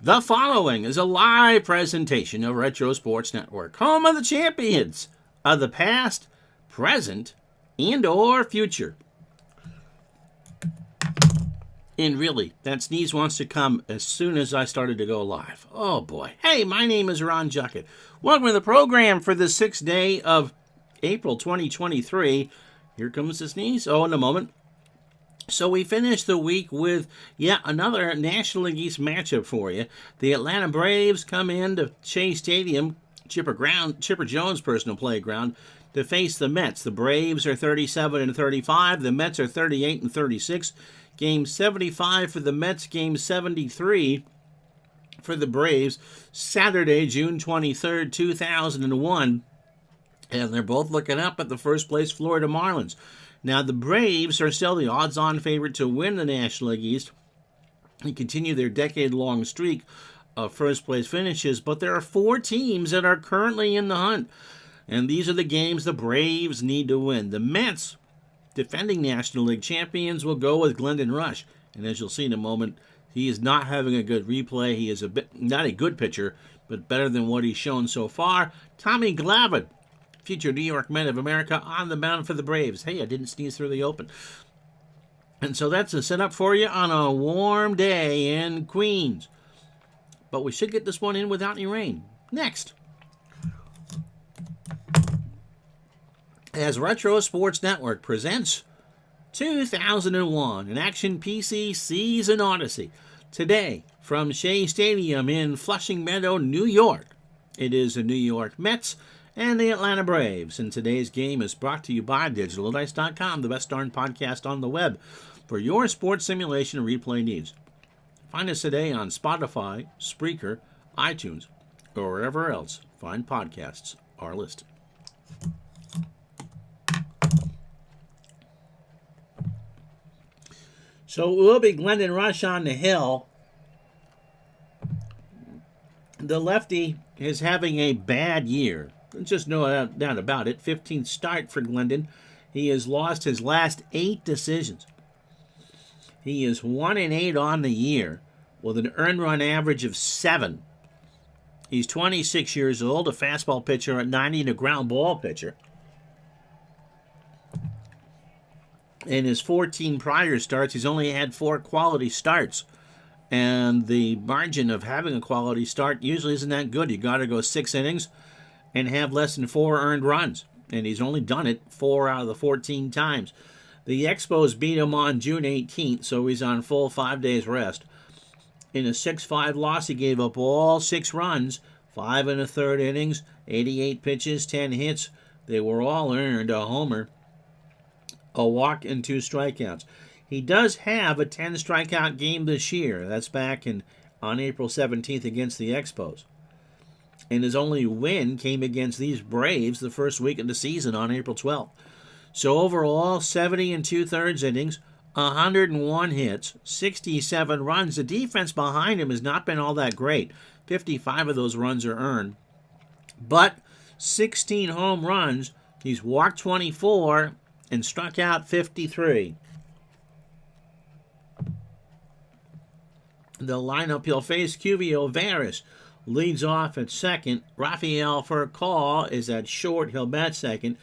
The following is a live presentation of Retro Sports Network, home of the champions of the past, present, and or future. And really, that sneeze wants to come as soon as I started to go live. Oh boy. Hey, my name is Ron Juckett. Welcome to the program for the 6th day of April 2023. Here comes the sneeze. Oh, in a moment. So we finished the week with yet another National League East matchup for you. The Atlanta Braves come into Shea Stadium, Chipper Jones' personal playground, to face the Mets. The Braves are 37-35. The Mets are 38-36. Game 75 for the Mets. Game 73 for the Braves. Saturday, June 23rd, 2001. And they're both looking up at the first place Florida Marlins. Now, the Braves are still the odds-on favorite to win the National League East and continue their decade-long streak of first-place finishes, but there are 4 teams that are currently in the hunt, and these are the games the Braves need to win. The Mets, defending National League champions, will go with Glendon Rusch, and as you'll see in a moment, he is not having a good replay. He is not a good pitcher, but better than what he's shown so far. Tommy Glavine, future New York Men of America, on the mound for the Braves. Hey, I didn't sneeze through the open. And so that's a setup for you on a warm day in Queens. But we should get this one in without any rain. Next. As Retro Sports Network presents 2001, an Action PC Season Odyssey. Today, from Shea Stadium in Flushing Meadow, New York, it is the New York Mets and the Atlanta Braves. And today's game is brought to you by DigitalDice.com, the best darn podcast on the web for your sports simulation and replay needs. Find us today on Spotify, Spreaker, iTunes, or wherever else fine podcasts are listed. So it will be Glendon Rusch on the hill. The lefty is having a bad year. There's just no doubt about it. 15th start for Glendon. He has lost his last 8 decisions. He is 1-8 on the year with an earned run average of 7. He's 26 years old, a fastball pitcher at 90 and a ground ball pitcher. In his 14 prior starts, he's only had 4 quality starts. And the margin of having a quality start usually isn't that good. You got to go 6 innings and have less than 4 earned runs. And he's only done it 4 out of the 14 times. The Expos beat him on June 18th, so he's on full 5 days rest. In a 6-5 loss, he gave up all 6 runs, 5 1/3 innings, 88 pitches, 10 hits. They were all earned, a homer, a walk, and 2 strikeouts. He does have a 10 strikeout game this year. That's back on April 17th against the Expos. And his only win came against these Braves the first week of the season on April 12th. So overall, 70 2/3 innings, 101 hits, 67 runs. The defense behind him has not been all that great. 55 of those runs are earned. But 16 home runs. He's walked 24 and struck out 53. The lineup he'll face: Cuvio Veras leads off at second. Rafael Furcal is at short. He'll bat second.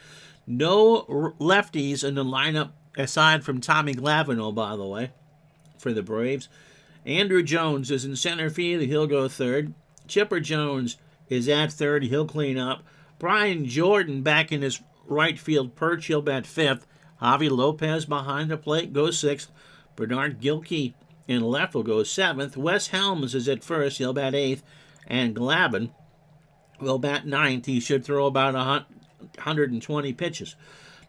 No lefties in the lineup aside from Tommy Glavine, by the way, for the Braves. Andrew Jones is in center field. He'll go third. Chipper Jones is at third. He'll clean up. Brian Jordan back in his right field perch. He'll bat fifth. Javi Lopez behind the plate goes sixth. Bernard Gilkey in left will go seventh. Wes Helms is at first. He'll bat eighth. And Glavine will bat ninth. He should throw about 120 pitches.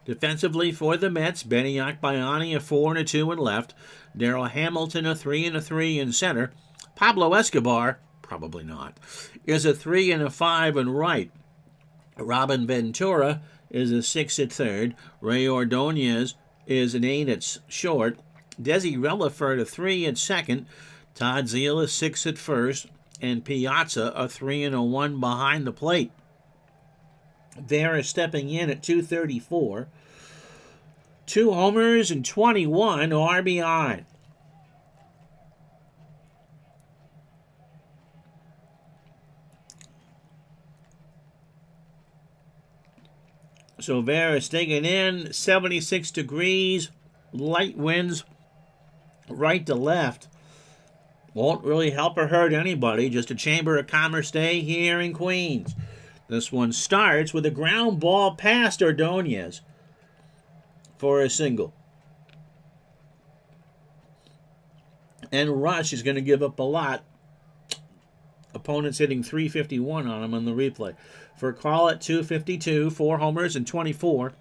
Defensively for the Mets, Benny Akbayani a 4 and a 2 in left. Darryl Hamilton a 3 and a 3 in center. Pablo Escobar, probably not, is a 3 and a 5 in right. Robin Ventura is a 6 at third. Ray Ordonez is an 8 at short. Desi Relaford a 3 at second. Todd Zeal is 6 at first. And Piazza a 3 and a 1 behind the plate. Vera stepping in at 234. 2 homers and 21 RBI. So Vera stinging in, 76 degrees, light winds right to left. Won't really help or hurt anybody, just a Chamber of Commerce day here in Queens. This one starts with a ground ball past Ordonez for a single. And Rush is going to give up a lot. Opponents hitting 351 on him on the replay. For call at 252, 4 homers and 24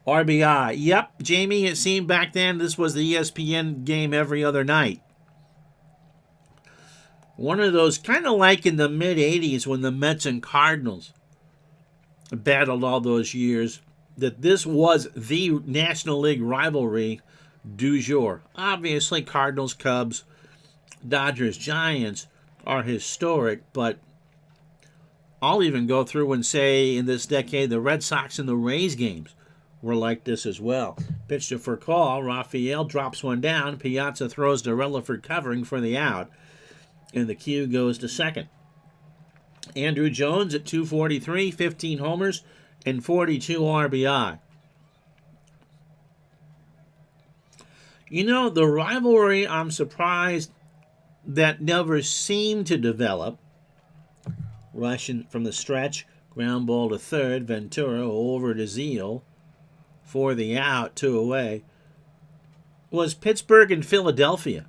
RBI. Yep, Jamie, it seemed back then this was the ESPN game every other night. One of those, kind of like in the mid-'80s when the Mets and Cardinals battled all those years, that this was the National League rivalry du jour. Obviously, Cardinals, Cubs, Dodgers, Giants are historic, but I'll even go through and say in this decade the Red Sox and the Rays games were like this as well. Pitch to Furcal, Raphael drops one down, Piazza throws to Relaford covering for the out, and the cue goes to second. Andrew Jones at 243, 15 homers and 42 RBI. You know, the rivalry, I'm surprised that never seemed to develop. Rushing from the stretch, ground ball to third, Ventura over to Zeal for the out, 2 away, was Pittsburgh and Philadelphia.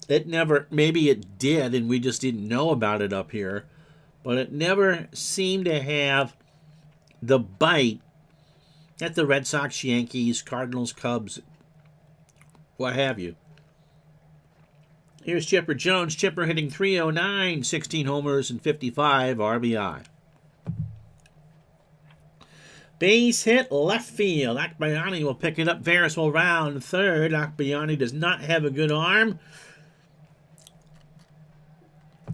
It never, maybe it did and we just didn't know about it up here, but it never seemed to have the bite that the Red Sox, Yankees, Cardinals, Cubs, what have you. Here's Chipper Jones. Chipper hitting 309, 16 homers and 55 RBI. Base hit left field. Akbayani will pick it up. Veras will round third. Akbayani does not have a good arm.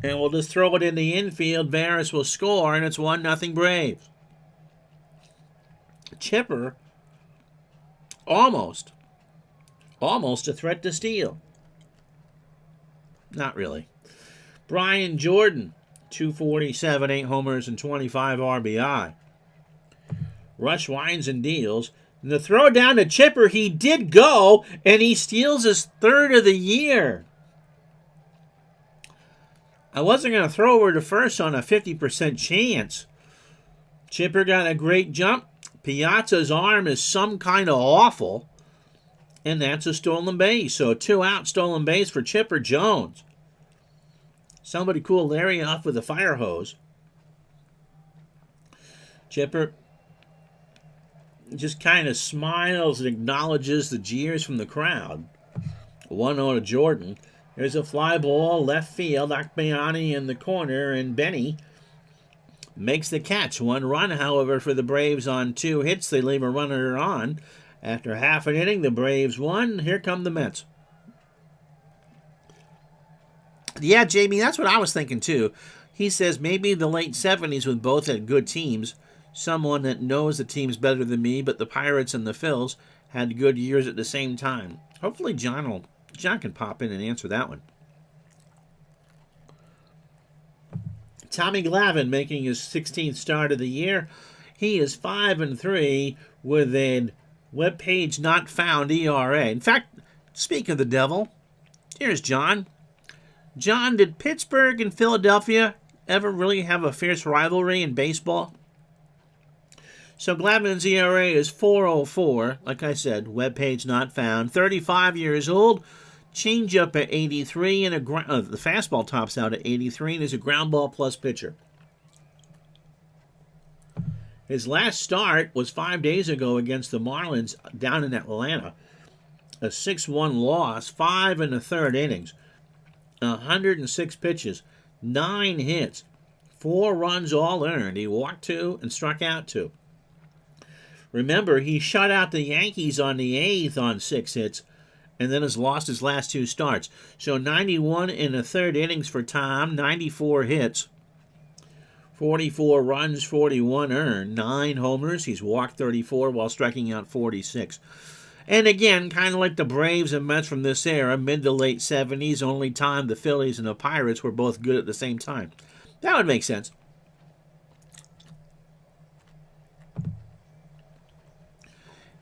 And we'll just throw it in the infield. Veras will score, and it's 1-0 Braves. Chipper, almost a threat to steal. Not really. Brian Jordan, 247, 8 homers and 25 RBI. Rush winds and deals. And the throw down to Chipper, he did go, and he steals his third of the year. I wasn't going to throw over to first on a 50% chance. Chipper got a great jump. Piazza's arm is some kind of awful. And that's a stolen base. So 2 out, stolen base for Chipper Jones. Somebody cool Larry off with a fire hose. Chipper just kind of smiles and acknowledges the jeers from the crowd. 1-0 to Jordan. There's a fly ball, left field. Akbayani in the corner, and Benny makes the catch. 1 run, however, for the Braves on 2 hits. They leave a runner on. After half an inning, the Braves won. Here come the Mets. Yeah, Jamie, that's what I was thinking, too. He says maybe the late 70s when both had good teams. Someone that knows the teams better than me, but the Pirates and the Phils had good years at the same time. Hopefully John can pop in and answer that one. Tommy Glavine making his 16th start of the year. He is 5-3 with a webpage not found ERA. In fact, speak of the devil, here's John. John, did Pittsburgh and Philadelphia ever really have a fierce rivalry in baseball? So Glavine's ERA is 4.04. Like I said, webpage not found. 35 years old. Changeup at 83, and the fastball tops out at 83, and is a ground ball plus pitcher. His last start was 5 days ago against the Marlins down in Atlanta. A 6-1 loss, 5 1/3 innings, 106 pitches, 9 hits, 4 runs all earned. He walked 2 and struck out 2. Remember, he shut out the Yankees on the 8th on 6 hits, and then has lost his last 2 starts. So 91 1/3 innings for Tom, 94 hits, 44 runs, 41 earned, 9 homers. He's walked 34 while striking out 46. And again, kind of like the Braves and Mets from this era, mid to late 70s, only time the Phillies and the Pirates were both good at the same time. That would make sense.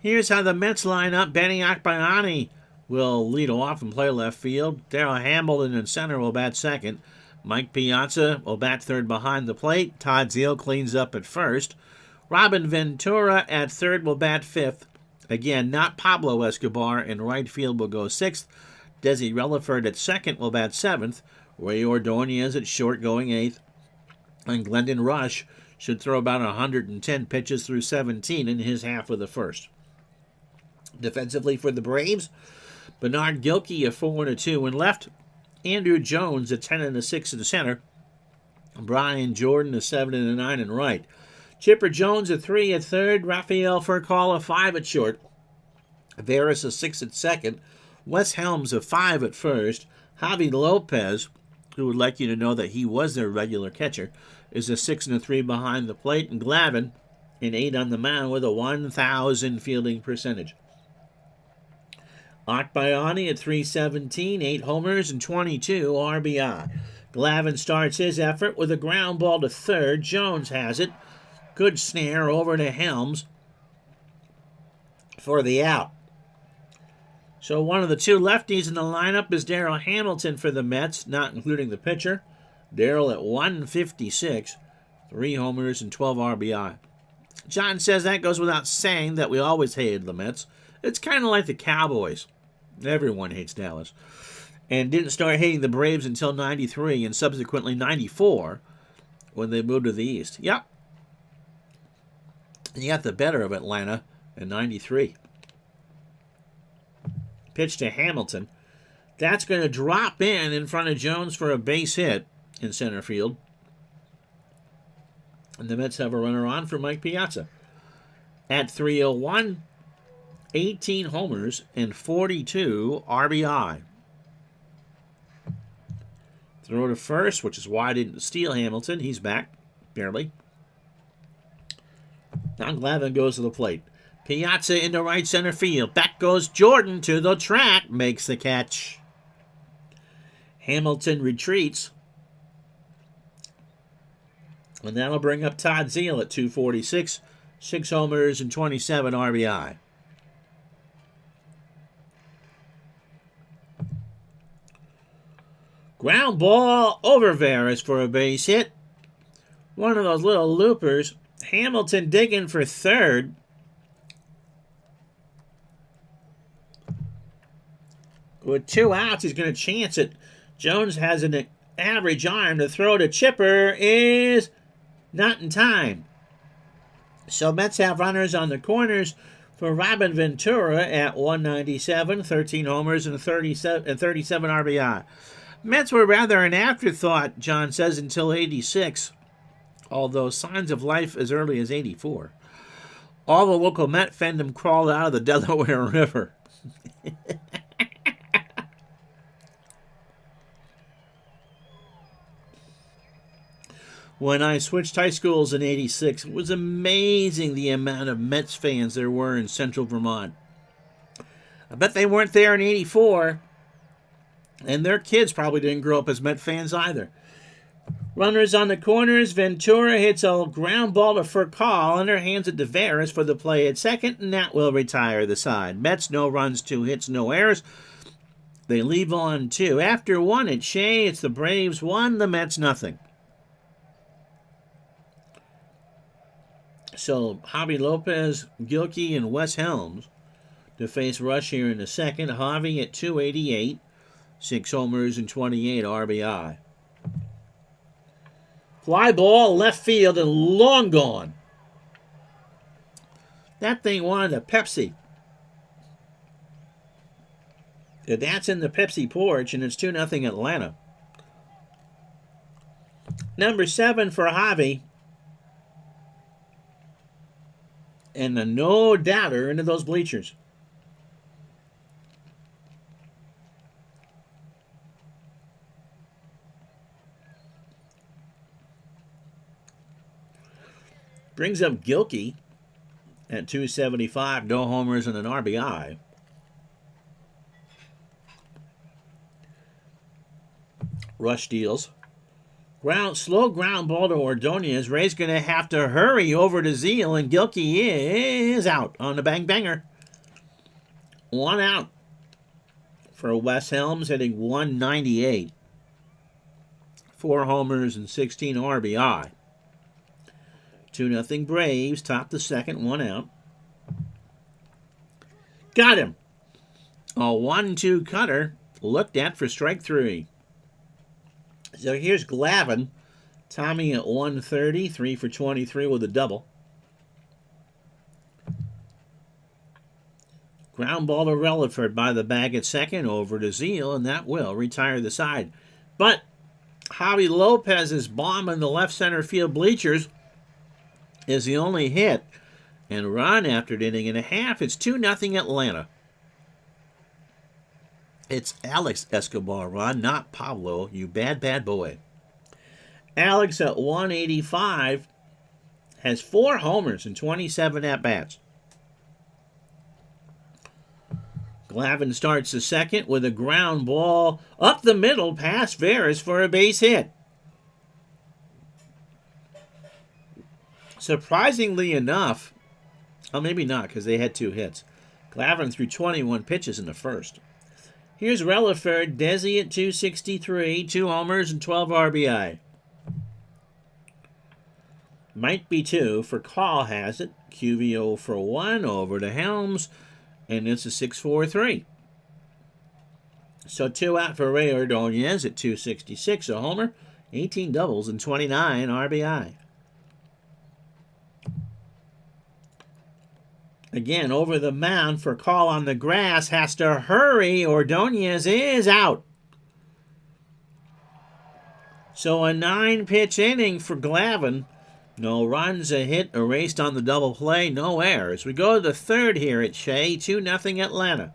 Here's how the Mets line up. Benny Akbayani will lead off and play left field. Darryl Hamilton in center will bat second. Mike Piazza will bat third behind the plate. Todd Zeile cleans up at first. Robin Ventura at third will bat fifth. Again, not Pablo Escobar. In right field will go sixth. Desi Relaford at second will bat seventh. Ray Ordonez at short going eighth. And Glendon Rush should throw about 110 pitches through 17 in his half of the first. Defensively for the Braves, Bernard Gilkey a 4-2 in left. Andrew Jones a 10-6 in center. Brian Jordan a 7-9 in right. Chipper Jones a 3 at third. Rafael Furcal a 5 at short. Veras a 6 at second. Wes Helms a 5 at first. Javi Lopez, who would like you to know that he was their regular catcher, is a 6 and a 3 behind the plate. And Glavine an 8 on the mound with a 1,000 fielding percentage. Akbayani at 317, 8 homers and 22 RBI. Glavine starts his effort with a ground ball to third. Jones has it. Good snare over to Helms for the out. So one of the two lefties in the lineup is Darryl Hamilton for the Mets, not including the pitcher. Darryl at 156, 3 homers and 12 RBI. John says that goes without saying that we always hated the Mets. It's kind of like the Cowboys. Everyone hates Dallas. And didn't start hating the Braves until 93 and subsequently 94 when they moved to the East. Yep. And you got the better of Atlanta in 93. Pitch to Hamilton. That's going to drop in front of Jones for a base hit in center field. And the Mets have a runner on for Mike Piazza. At 301, 18 homers and 42 RBI. Throw to first, which is why I didn't steal Hamilton. He's back, barely. Now Glavine goes to the plate. Piazza into right center field. Back goes Jordan to the track. Makes the catch. Hamilton retreats. And that'll bring up Todd Zeile at 246. 6 homers and 27 RBI. Ground ball over Veras for a base hit. One of those little loopers. Hamilton digging for third. With 2 outs, he's going to chance it. Jones has an average arm. To throw to Chipper is not in time. So Mets have runners on the corners for Robin Ventura at 197, 13 homers and 37 RBI. Mets were rather an afterthought, John says, until 86, although signs of life as early as 84. All the local Met fandom crawled out of the Delaware River. When I switched high schools in 86, it was amazing the amount of Mets fans there were in central Vermont. I bet they weren't there in 84, and their kids probably didn't grow up as Met fans either. Runners on the corners. Ventura hits a ground ball to Furcal, and hands it to Veras for the play at second, and that will retire the side. Mets, no runs, 2 hits, no errors. They leave on 2. After 1 at Shea, it's the Braves 1, the Mets nothing. So, Javi Lopez, Gilkey, and Wes Helms to face Rush here in the second. Javi at 288, 6 homers and 28 RBI. Fly ball, left field, and long gone. That thing wanted a Pepsi. That's in the Pepsi porch, and it's 2-0 Atlanta. Number 7 for Javi. And a no-doubter into those bleachers. Brings up Gilkey at 275, no homers and an RBI. Rush deals. Slow ground ball to Ordonez. Ray's going to have to hurry over to Zeile, and Gilkey is out on the bang-banger. 1 out for Wes Helms, hitting .198. 4 homers and 16 RBI. 2-0 Braves, top the second, 1 out. Got him. A 1-2 cutter, looked at for strike 3. So here's Glavine. Tommy at 130, 3 for 23 with a double. Ground ball to Relaford by the bag at second, over to Zeal, and that will retire the side. But Javi Lopez's bomb in the left center field bleachers is the only hit. And run after an inning and a half. It's 2-0 Atlanta. It's Alex Escobar, Ron, not Pablo, you bad, bad boy. Alex at 185 has 4 homers and 27 at-bats. Glavine starts the second with a ground ball up the middle past Veras for a base hit. Surprisingly enough, well, maybe not because they had 2 hits. Glavine threw 21 pitches in the first. Here's Relaford, Desi at 263, 2 homers and 12 RBI. Might be 2 for Call has it. QVO for 1 over to Helms, and it's a 6-4-3. So 2 out for Ray Ordonez at 266, a homer, 18 doubles and 29 RBI. Again, over the mound for Call on the grass. Has to hurry. Ordonez is out. So a 9-pitch inning for Glavine. No runs, a hit erased on the double play, no errors. We go to the third here at Shea, 2-0 Atlanta.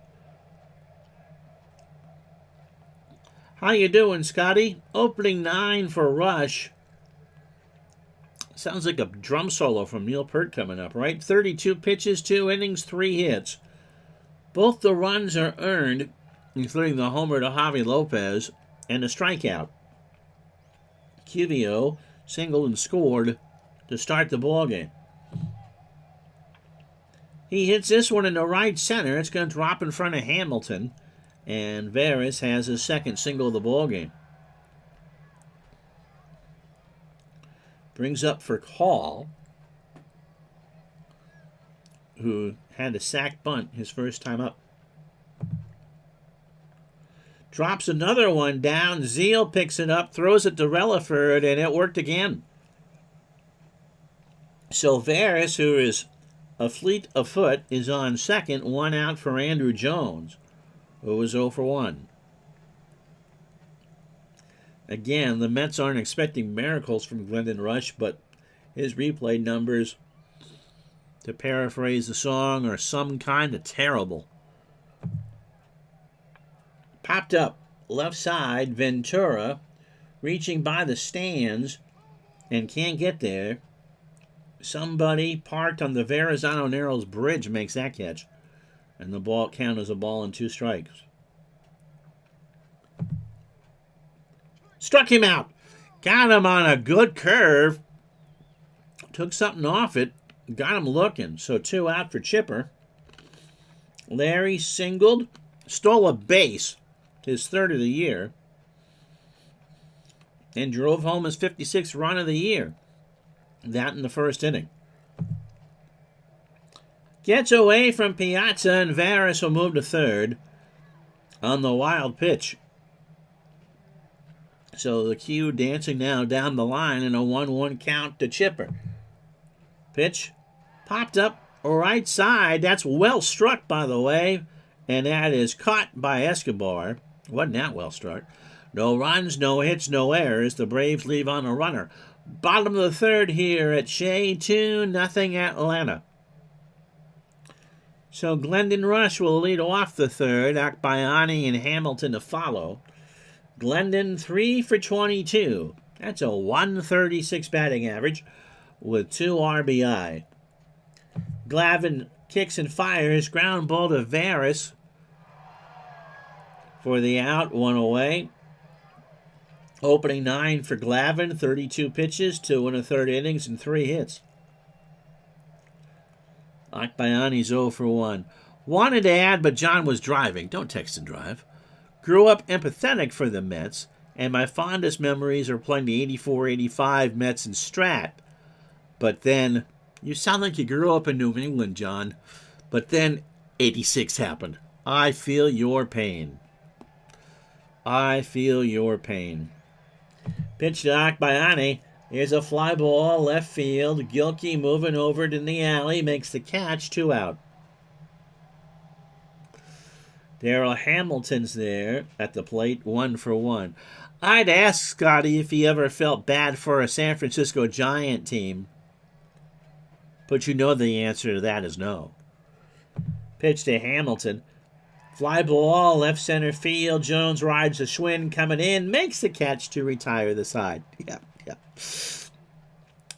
How you doing, Scotty? Opening 9 for Rush. Sounds like a drum solo from Neil Peart coming up, right? 32 pitches, 2 innings, 3 hits. Both the runs are earned, including the homer to Javi Lopez, and a strikeout. QVO singled and scored to start the ballgame. He hits this one in the right center. It's going to drop in front of Hamilton, and Veras has his second single of the ballgame. Brings up for Call, who had a sac bunt his first time up. Drops another one down. Zeal picks it up, throws it to Relaford, and it worked again. So Veras, who is a fleet of foot, is on second. 1 out for Andrew Jones, who was 0 for 1. Again, the Mets aren't expecting miracles from Glendon Rush, but his replay numbers, to paraphrase the song, are some kind of terrible. Popped up left side, Ventura, reaching by the stands and can't get there. Somebody parked on the Verrazano Narrows Bridge makes that catch, and the ball count as a ball and 2 strikes. Struck him out. Got him on a good curve. Took something off it. Got him looking. So 2 out for Chipper. Larry singled. Stole a base. His 3rd of the year. And drove home his 56th run of the year. That in the first inning. Gets away from Piazza, and Veras will move to third on the wild pitch. So the cue dancing now down the line in a 1-1 count to Chipper. Pitch popped up right side. That's well struck, by the way. And that is caught by Escobar. Wasn't that well struck? No runs, no hits, no errors. The Braves leave on a runner. Bottom of the third here at Shea, 2-0 Atlanta. So Glendon Rush will lead off the third. Akbayani and Hamilton to follow. Glendon 3 for 22. That's a 136 batting average with 2 RBI. Glavine kicks and fires. Ground ball to Veras for the out, 1 away. Opening 9 for Glavine, 32 pitches, 2 1/3 innings, and 3 hits. Akbayani's 0 for 1. Wanted to add, but John was driving. Don't text and drive. Grew up empathetic for the Mets, and my fondest memories are playing the 84-85 Mets in Strat. But then, you sound like you grew up in New England, John. But then, 86 happened. I feel your pain. I feel your pain. Pitch to Akbayani. Here's a fly ball, left field. Gilkey moving over to the alley. Makes the catch, 2 out. Darrell Hamilton's there at the plate, 1 for 1. I'd ask Scotty if he ever felt bad for a San Francisco Giant team. But you know the answer to that is no. Pitch to Hamilton. Fly ball, left center field. Jones rides the Schwinn coming in. Makes the catch to retire the side. Yeah.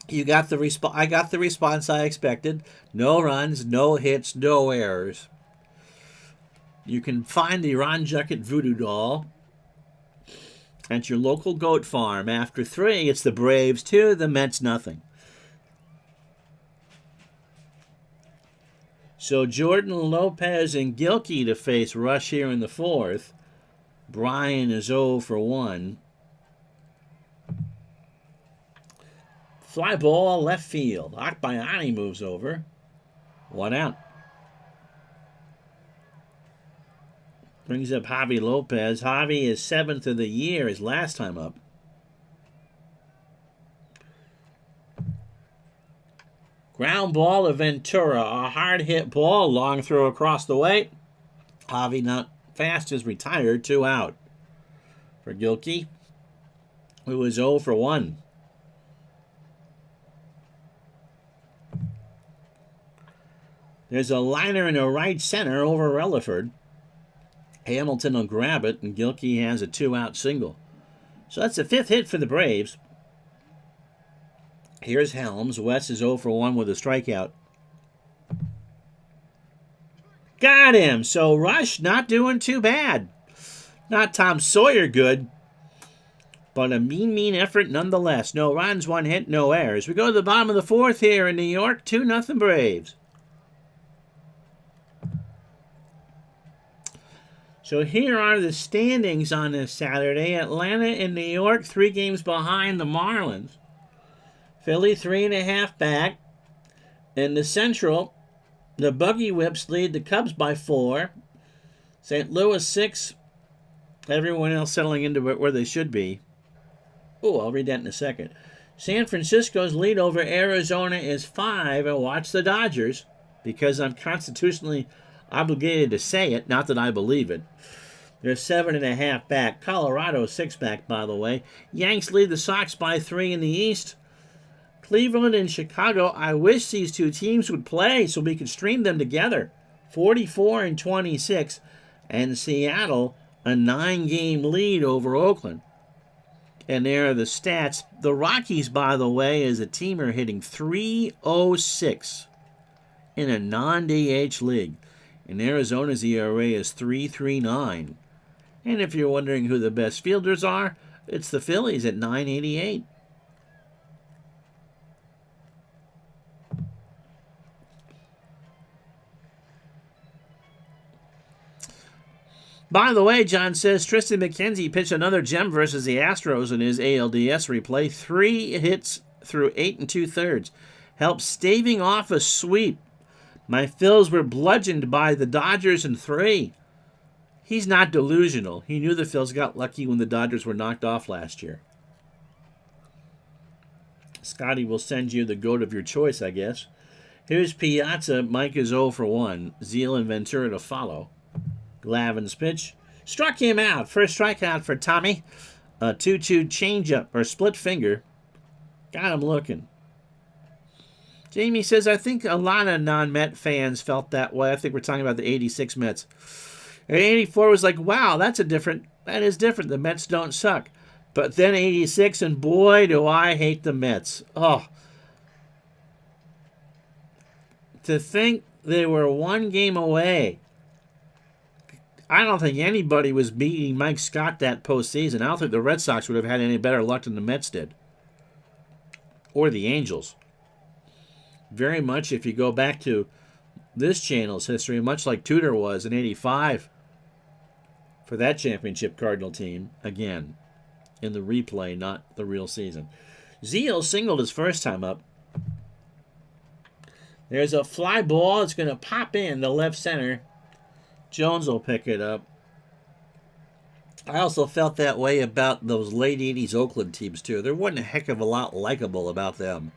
You got the I got the response I expected. No runs, no hits, no errors. You can find the Ron Juckett voodoo doll at your local goat farm. After 3, it's the Braves 2, the Mets nothing. So Jordan Lopez and Gilkey to face Rush here in the 4th. Bryan is 0 for 1. Fly ball, left field. Akbayani moves over. 1 out. Brings up Javi Lopez. Javi is 7th of the year, his last time up. Ground ball to Ventura. A hard hit ball. Long throw across the way. Javi not fast is retired. 2 out. For Gilkey, who was 0 for 1. There's a liner in the right center over Relaford. Hamilton will grab it, and Gilkey has a 2-out single. So that's the 5th hit for the Braves. Here's Helms. West is 0 for 1 with a strikeout. Got him! So Rush not doing too bad. Not Tom Sawyer good, but a mean effort nonetheless. No runs, 1 hit, no errors. We go to the bottom of the 4th here in New York. 2-0 Braves. So here are the standings on this Saturday. Atlanta and New York, 3 games behind the Marlins. Philly, 3.5 back. In the Central, the Buggy Whips lead the Cubs by 4. St. Louis, 6. Everyone else settling into it where they should be. Oh, I'll read that in a second. San Francisco's lead over Arizona is 5. And watch the Dodgers, because I'm constitutionally obligated to say it, not that I believe it. They're 7.5 back. Colorado 6 back, by the way. Yanks lead the Sox by 3 in the East. Cleveland and Chicago, I wish these 2 teams would play so we could stream them together. 44 and 26. And Seattle, a 9-game lead over Oakland. And there are the stats. The Rockies, by the way, as a team are hitting .306 in a non-DH league. And Arizona's ERA is .339. And if you're wondering who the best fielders are, it's the Phillies at .988. By the way, John says Tristan McKenzie pitched another gem versus the Astros in his ALDS replay. 3 hits through 8 2/3. Helped staving off a sweep. My Phils were bludgeoned by the Dodgers in 3. He's not delusional. He knew the Phils got lucky when the Dodgers were knocked off last year. Scotty will send you the goat of your choice, I guess. Here's Piazza. Mike is 0 for 1. Zeal and Ventura to follow. Glavin's pitch. Struck him out. First strikeout for Tommy. A 2-2 changeup or split finger. Got him looking. Jamie says, I think a lot of non-Met fans felt that way. I think we're talking about the 86 Mets. 84 was like, wow, that is different. The Mets don't suck. But then 86, and boy, do I hate the Mets. Oh. To think they were 1 game away. I don't think anybody was beating Mike Scott that postseason. I don't think the Red Sox would have had any better luck than the Mets did. Or the Angels. Very much, if you go back to this channel's history, much like Tudor was in '85 for that championship Cardinal team, again, in the replay, not the real season. Zeal singled his first time up. There's a fly ball. It's going to pop in to left center. Jones will pick it up. I also felt that way about those late 80s Oakland teams, too. There wasn't a heck of a lot likable about them.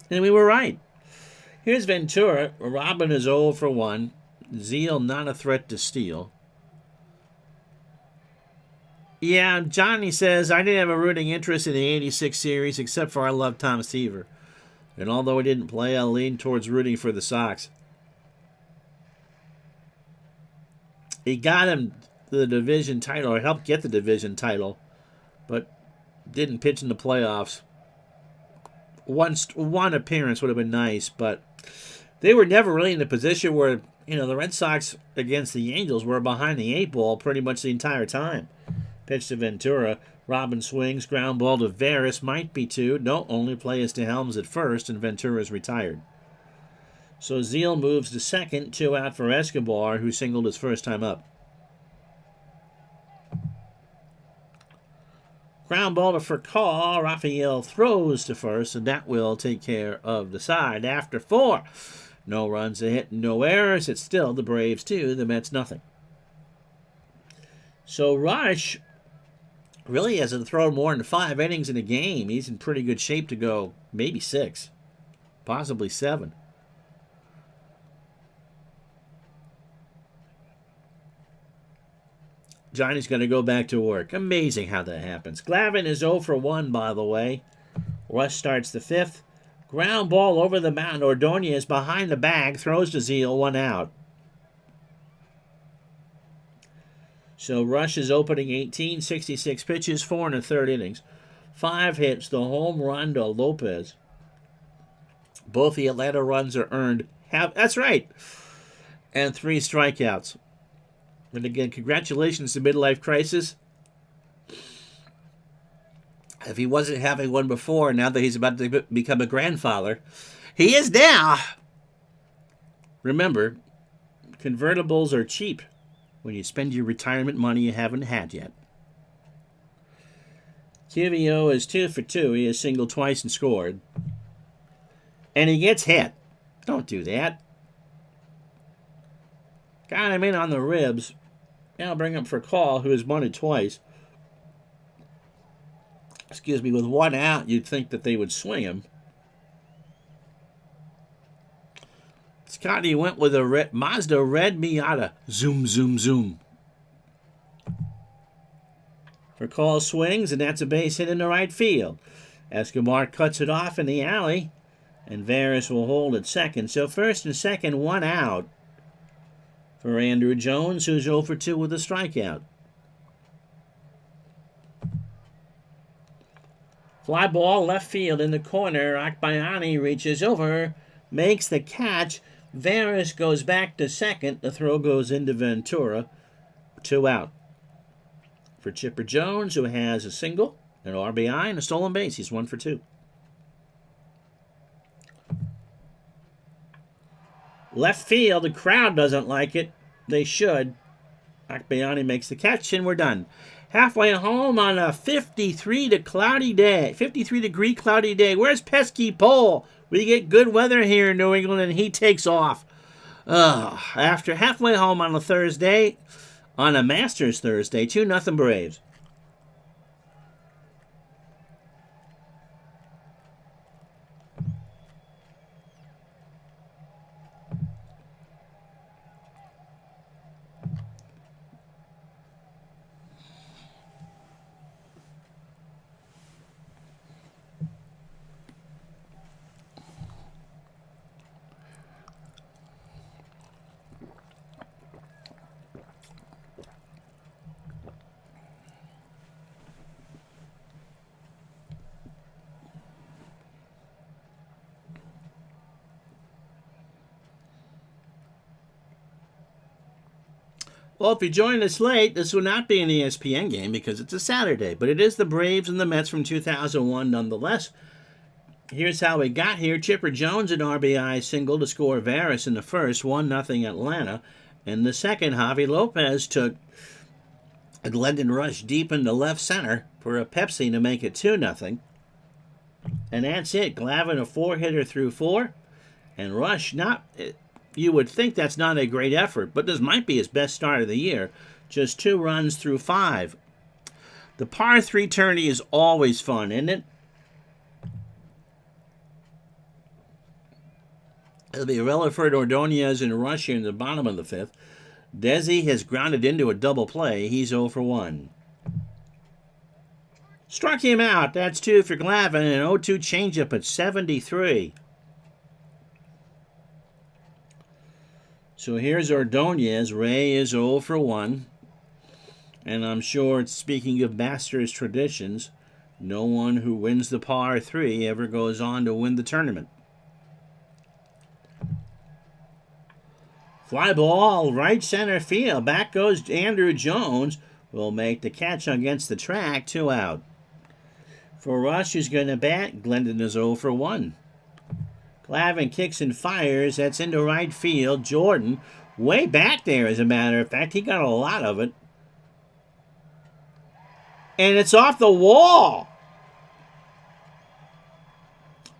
And we were right. Here's Ventura. Robin is 0 for 1. Zeal not a threat to steal. Yeah, Johnny says, I didn't have a rooting interest in the 86 series except for I love Tom Seaver. And although he didn't play, I leaned towards rooting for the Sox. He got him the division title, or helped get the division title, but didn't pitch in the playoffs. One appearance would have been nice, but they were never really in a position where, the Red Sox against the Angels were behind the 8-ball pretty much the entire time. Pitch to Ventura. Robin swings, ground ball to Veras, might be 2. No, only play is to Helms at first, and Ventura's retired. So Zeal moves to second, 2 out for Escobar, who singled his first time up. Ground ball to Furcal. Raphael throws to first, and that will take care of the side. After 4, no runs, a hit, no errors. It's still the Braves 2, the Mets nothing. So Rush really hasn't thrown more than 5 innings in a game. He's in pretty good shape to go maybe 6, possibly 7. Johnny's going to go back to work. Amazing how that happens. Glavine is 0 for 1, by the way. Rush starts the 5th. Ground ball over the mound. Ordonez behind the bag. Throws to Zeal. 1 out. So Rush is opening 18, 66 pitches, 4 1/3 innings. 5 hits, the home run to Lopez. Both the Atlanta runs are earned. That's right. And 3 strikeouts. And again, congratulations to Midlife Crisis. If he wasn't having one before, now that he's about to become a grandfather, he is now. Remember, convertibles are cheap when you spend your retirement money you haven't had yet. Kivio is 2 for 2. He has singled twice and scored. And he gets hit. Don't do that. Got him in on the ribs. Now bring up for call, who has bunted twice. Excuse me, with 1 out, you'd think that they would swing him. Scotty went with a Mazda Red Miata. Zoom, zoom, zoom. For call swings, and that's a base hit in the right field. Escobar cuts it off in the alley, and Veras will hold at second. So first and second, 1 out for Andrew Jones, who's 0 for 2 with a strikeout. Fly ball left field in the corner. Akbayani reaches over, makes the catch. Veras goes back to second. The throw goes into Ventura. 2 out. For Chipper Jones, who has a single, an RBI, and a stolen base. He's 1 for 2. Left field, the crowd doesn't like it. They should. Akbayani makes the catch, and we're done. Halfway home on a 53-degree cloudy day. Where's Pesky Pole? We get good weather here in New England, and he takes off. After halfway home on a Thursday, on a Masters Thursday, 2-0 Braves. Well, if you joined us late, this will not be an ESPN game because it's a Saturday, but it is the Braves and the Mets from 2001 nonetheless. Here's how we got here. Chipper Jones an RBI single to score Varus in the first, 1-0 Atlanta. In the second, Javi Lopez took a Glendon rush deep into left center for a Pepsi to make it 2-0. And that's it. Glavine a 4-hitter through 4. And Rush, you would think that's not a great effort, but this might be his best start of the year. Just 2 runs through 5. The par 3 tourney is always fun, isn't it? It'll be Relaford, Ordonez, and Rush here in the bottom of the 5th. Desi has grounded into a double play. He's 0 for 1. Struck him out. That's 2 for Glavine. An 0-2 changeup at 73. So here's Ordonez. Ray is 0 for 1. And I'm sure, speaking of Masters traditions, no one who wins the par 3 ever goes on to win the tournament. Fly ball, right center field. Back goes Andrew Jones. Will make the catch against the track. 2 out. For Rush, who's going to bat, Glendon is 0 for 1. Glavine kicks and fires. That's into right field. Jordan, way back there, as a matter of fact. He got a lot of it. And it's off the wall.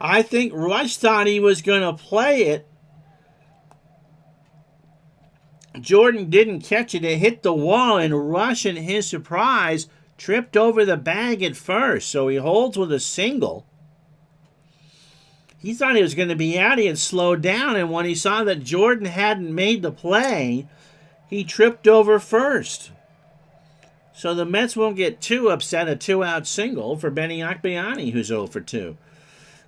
I think Rush thought he was going to play it. Jordan didn't catch it. It hit the wall, and Rush, in his surprise, tripped over the bag at first. So he holds with a single. He thought he was going to be out. He had slowed down, and when he saw that Jordan hadn't made the play, he tripped over first. So the Mets won't get too upset. A 2-out single for Benny Akbayani, who's 0 for 2.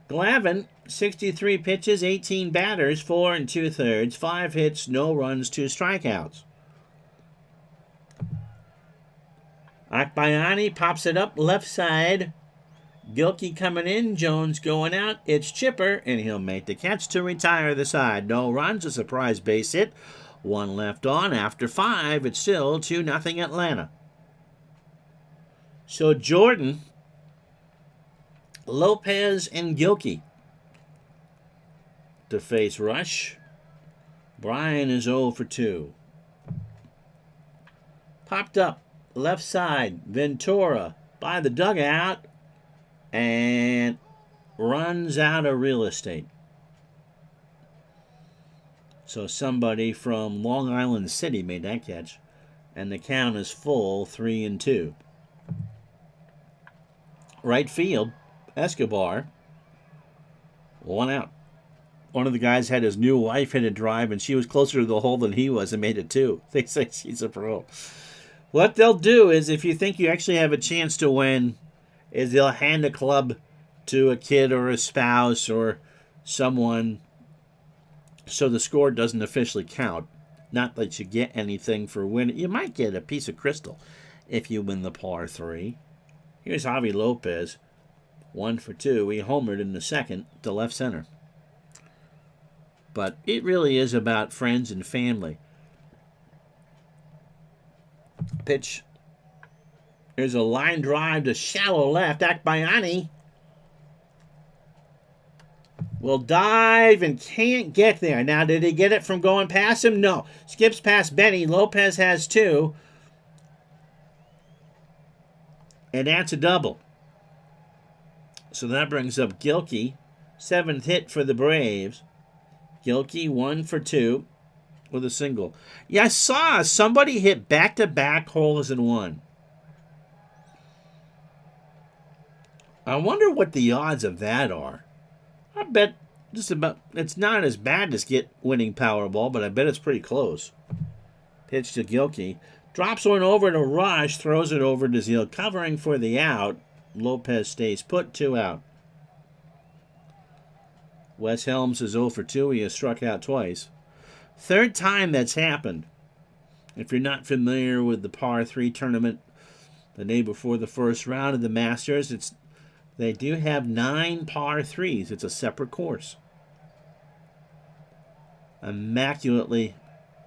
Glavine, 63 pitches, 18 batters, 4 2/3, 5 hits, no runs, 2 strikeouts. Akbayani pops it up left side. Gilkey coming in, Jones going out. It's Chipper, and he'll make the catch to retire the side. No runs, a surprise base hit. 1 left on. After 5, it's still 2-0 Atlanta. So Jordan, Lopez, and Gilkey to face Rush. Brian is 0 for 2. Popped up left side. Ventura by the dugout and runs out of real estate. So somebody from Long Island City made that catch. And the count is full, 3-2. Right field, Escobar, 1 out. One of the guys had his new wife hit a drive, and she was closer to the hole than he was and made it 2. They say she's a pro. What they'll do is, if you think you actually have a chance to win, is they'll hand a club to a kid or a spouse or someone so the score doesn't officially count. Not that you get anything for winning. You might get a piece of crystal if you win the par 3. Here's Javi Lopez, 1 for 2. He homered in the second to left center. But it really is about friends and family. Pitch. There's a line drive to shallow left. Akbayani will dive and can't get there. Now, did he get it from going past him? No. Skips past Benny. Lopez has 2. And that's a double. So that brings up Gilkey. 7th hit for the Braves. Gilkey 1 for 2 with a single. Yeah, I saw somebody hit back-to-back holes in one. I wonder what the odds of that are. I bet just about, it's not as bad as get winning Powerball, but I bet it's pretty close. Pitch to Gilkey. Drops one over to Rush, throws it over to Zeal, covering for the out. Lopez stays put, 2 out. Wes Helms is 0 for 2. He has struck out twice. 3rd time that's happened. If you're not familiar with the par 3 tournament, the day before the first round of the Masters, they do have 9 par 3s. It's a separate course. Immaculately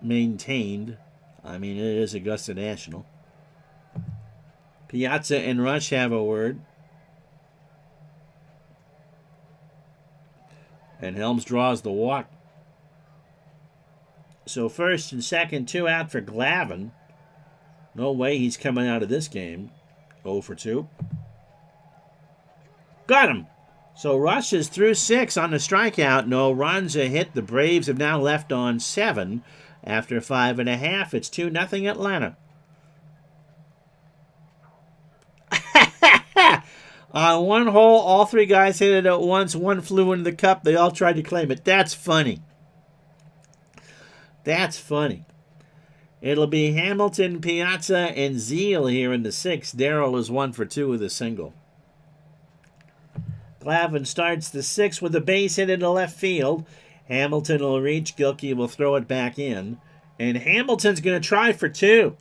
maintained. I mean, it is Augusta National. Piazza and Rush have a word. And Helms draws the walk. So first and second, 2 out for Glavine. No way he's coming out of this game. 0 for 2. Got him. So Rush is through 6 on the strikeout. No runs, a hit. The Braves have now left on 7. After 5.5, it's 2-0 Atlanta. On one hole, all 3 guys hit it at once. One flew into the cup. They all tried to claim it. That's funny. That's funny. It'll be Hamilton, Piazza, and Zeal here in the 6th. Darrell is 1 for 2 with a single. Glavine starts the 6th with a base hit into left field. Hamilton will reach. Gilkey will throw it back in. And Hamilton's going to try for 2.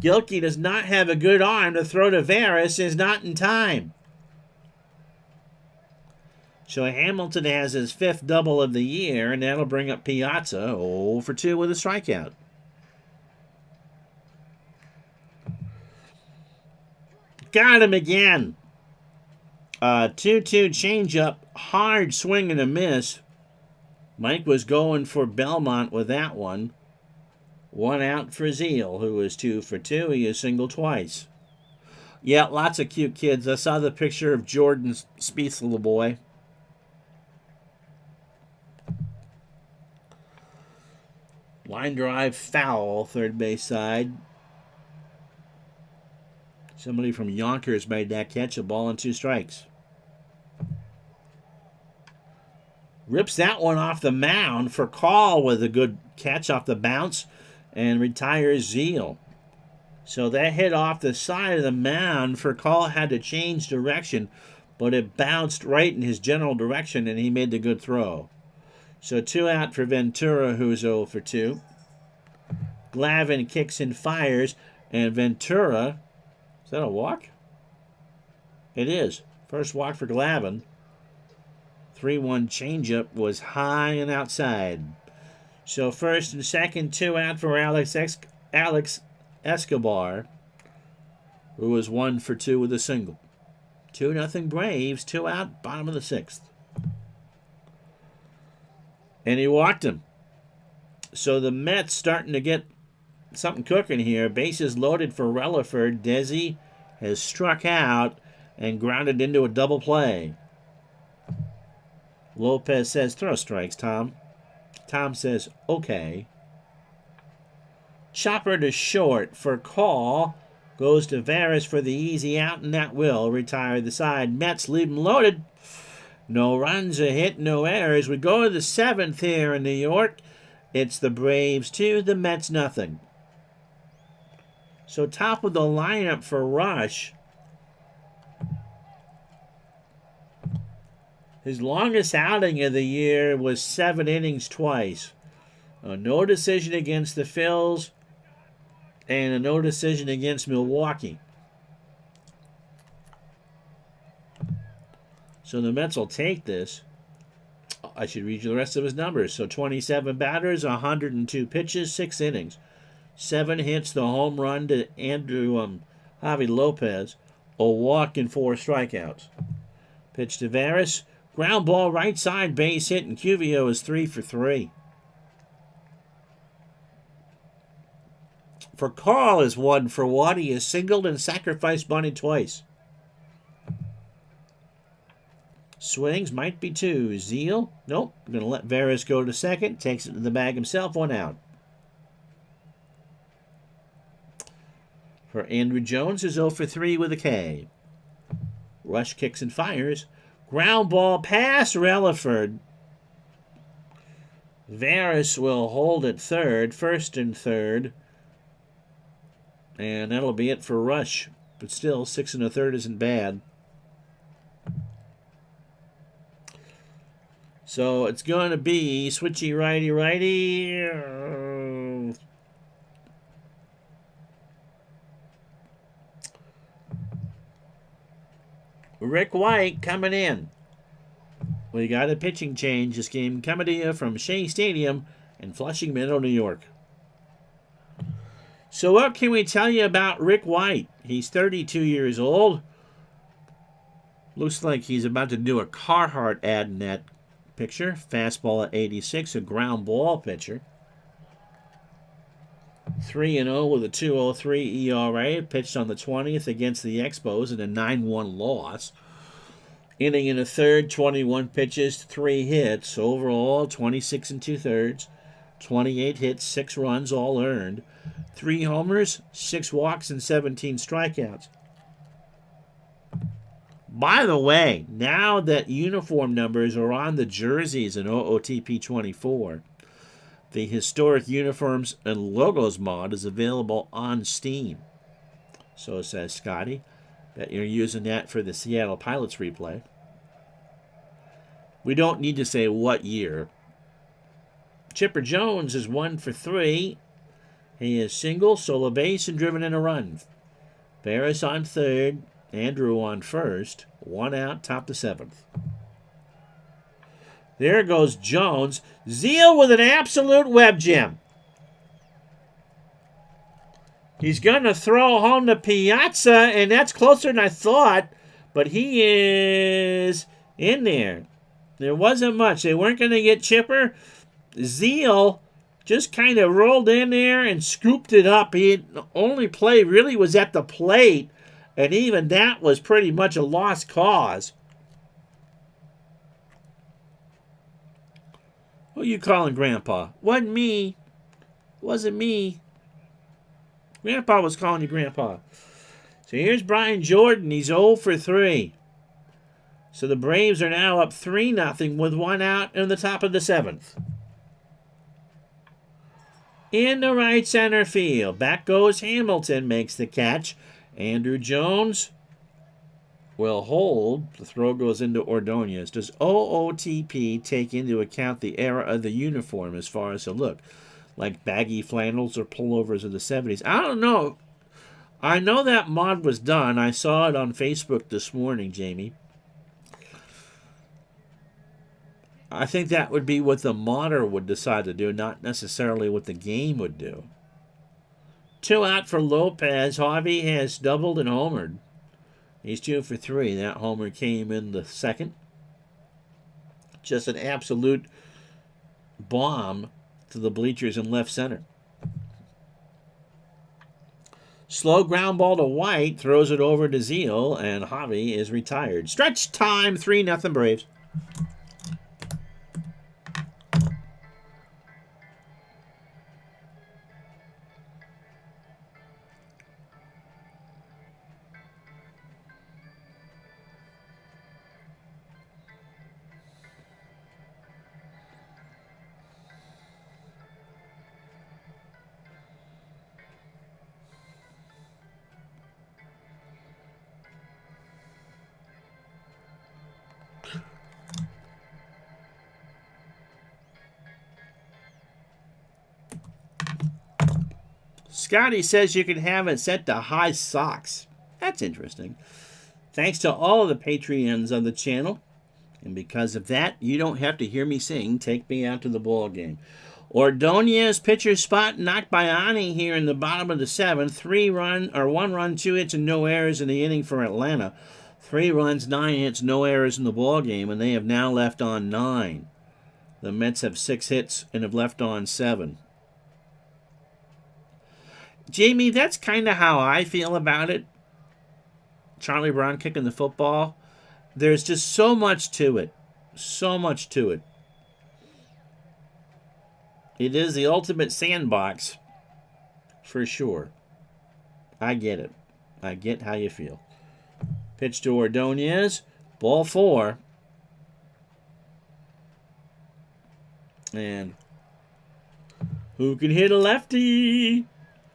Gilkey does not have a good arm to throw to Veras, is not in time. So Hamilton has his 5th double of the year, and that'll bring up Piazza 0 for 2 with a strikeout. Got him again. 2-2 changeup, hard swing and a miss. Mike was going for Belmont with that one. 1 out for Zeal, who is 2 for 2. He is singled twice. Yeah, lots of cute kids. I saw the picture of Jordan Spieth's little boy. Line drive foul, third base side. Somebody from Yonkers made that catch. A ball and 2 strikes. Rips that one off the mound for Call with a good catch off the bounce and retires Zeal. So that hit off the side of the mound. For Call had to change direction, but it bounced right in his general direction and he made the good throw. So 2 out for Ventura, who's 0 for 2. Glavine kicks and fires, and Ventura, is that a walk? It is. First walk for Glavine. 3-1 changeup was high and outside. So first and second, 2 out for Alex Escobar, who was 1 for 2 with a single. 2-0 Braves, 2 out, bottom of the 6th. And he walked him. So the Mets starting to get something cooking here. Bases loaded for Relaford. Desi has struck out and grounded into a double play. Lopez says, throw strikes, Tom. Tom says, okay. Chopper to short for Call. Goes to Veras for the easy out, and that will retire the side. Mets leave him loaded. No runs, a hit, no errors. We go to the 7th here in New York. It's the Braves 2, the Mets nothing. So top of the lineup for Rush. His longest outing of the year was 7 innings twice. No decision against the Phils and a no decision against Milwaukee. So the Mets will take this. I should read you the rest of his numbers. So 27 batters, 102 pitches, 6 innings. 7 hits, the home run to Javi Lopez. A walk and 4 strikeouts. Pitch to Veras. Ground ball right side, base hit, and Cuvio is 3 for 3. For Carl is 1 for 1. He has singled and sacrificed bunted twice. Swings might be 2. Zeal, nope. Going to let Veras go to second. Takes it to the bag himself. 1 out. For Andrew Jones is 0 for 3 with a K. Rush kicks and fires. Ground ball past Relaford. Veras will hold at third, first and third. And that'll be it for Rush. But still, 6 1/3 isn't bad. So it's going to be switchy righty-righty. Rick White coming in. We got a pitching change this game coming to you from Shea Stadium in Flushing Meadow, New York. So what can we tell you about Rick White? He's 32 years old. Looks like he's about to do a Carhartt ad in that picture. Fastball at 86, a ground ball pitcher. 3-0 with a 2.03 ERA. Pitched on the 20th against the Expos in a 9-1 loss. Inning in a third, 21 pitches, 3 hits. Overall, 26 and 2/3. 28 hits, 6 runs, all earned. 3 homers, 6 walks, and 17 strikeouts. By the way, now that uniform numbers are on the jerseys in OOTP 24, the Historic Uniforms and Logos mod is available on Steam. So says Scotty. Bet you're using that for the Seattle Pilots replay. We don't need to say what year. Chipper Jones is 1 for 3. He is single, solo base, and driven in a run. Ferris on third. Andrew on first. 1 out, top the 7th. There goes Jones. Zeal with an absolute web gem. He's going to throw home to Piazza, and that's closer than I thought. But he is in there. There wasn't much. They weren't going to get Chipper. Zeal just kind of rolled in there and scooped it up. He only play really was at the plate. And even that was pretty much a lost cause. Who you calling Grandpa? Wasn't me. Wasn't me. Grandpa was calling you Grandpa. So here's Brian Jordan. He's 0 for 3. So the Braves are now up 3-0 with 1 out in the top of the 7th. In the right center field. Back goes Hamilton. Makes the catch. Andrew Jones will hold. The throw goes into Ordonez. Does OOTP take into account the era of the uniform as far as the look? Like baggy flannels or pullovers of the 70s? I don't know. I know that mod was done. I saw it on Facebook this morning, Jamie. I think that would be what the modder would decide to do, not necessarily what the game would do. 2 out for Lopez. Harvey has doubled and homered. He's 2 for 3. That homer came in the 2nd. Just an absolute bomb to the bleachers in left center. Slow ground ball to White. Throws it over to Zeal, and Harvey is retired. Stretch time. 3-0 Braves. Scotty says you can have it set to high socks. That's interesting. Thanks to all of the Patreons on the channel. And because of that, you don't have to hear me sing Take Me Out to the Ball Game. Ordonez pitcher spot knocked by Ani here in the bottom of the 7th. 1 run, 2 hits, and no errors in the inning for Atlanta. 3 runs, 9 hits, no errors in the ball game, and they have now left on 9. The Mets have 6 hits and have left on 7. Jamie, that's kind of how I feel about it. Charlie Brown kicking the football. There's just so much to it. So much to it. It is the ultimate sandbox, for sure. I get it. I get how you feel. Pitch to Ordonez. Ball 4. And who can hit a lefty?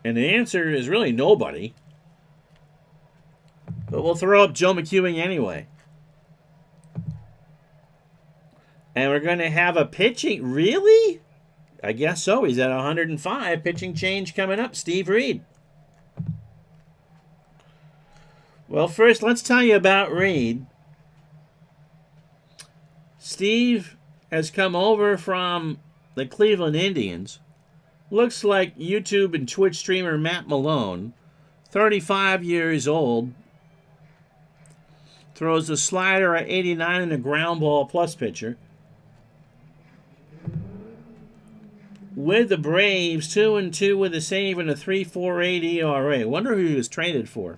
And the answer is really nobody. But we'll throw up Joe McEwing anyway. And we're going to have a pitching... Really? I guess so. He's at 105. Pitching change coming up. Steve Reed. Well, first, let's tell you about Reed. Steve has come over from the Cleveland Indians. Looks like YouTube and Twitch streamer Matt Malone, 35 years old. Throws a slider at 89 and a ground ball plus pitcher. With the Braves, 2-2 with a save and a 3.48 ERA. Wonder who he was traded for.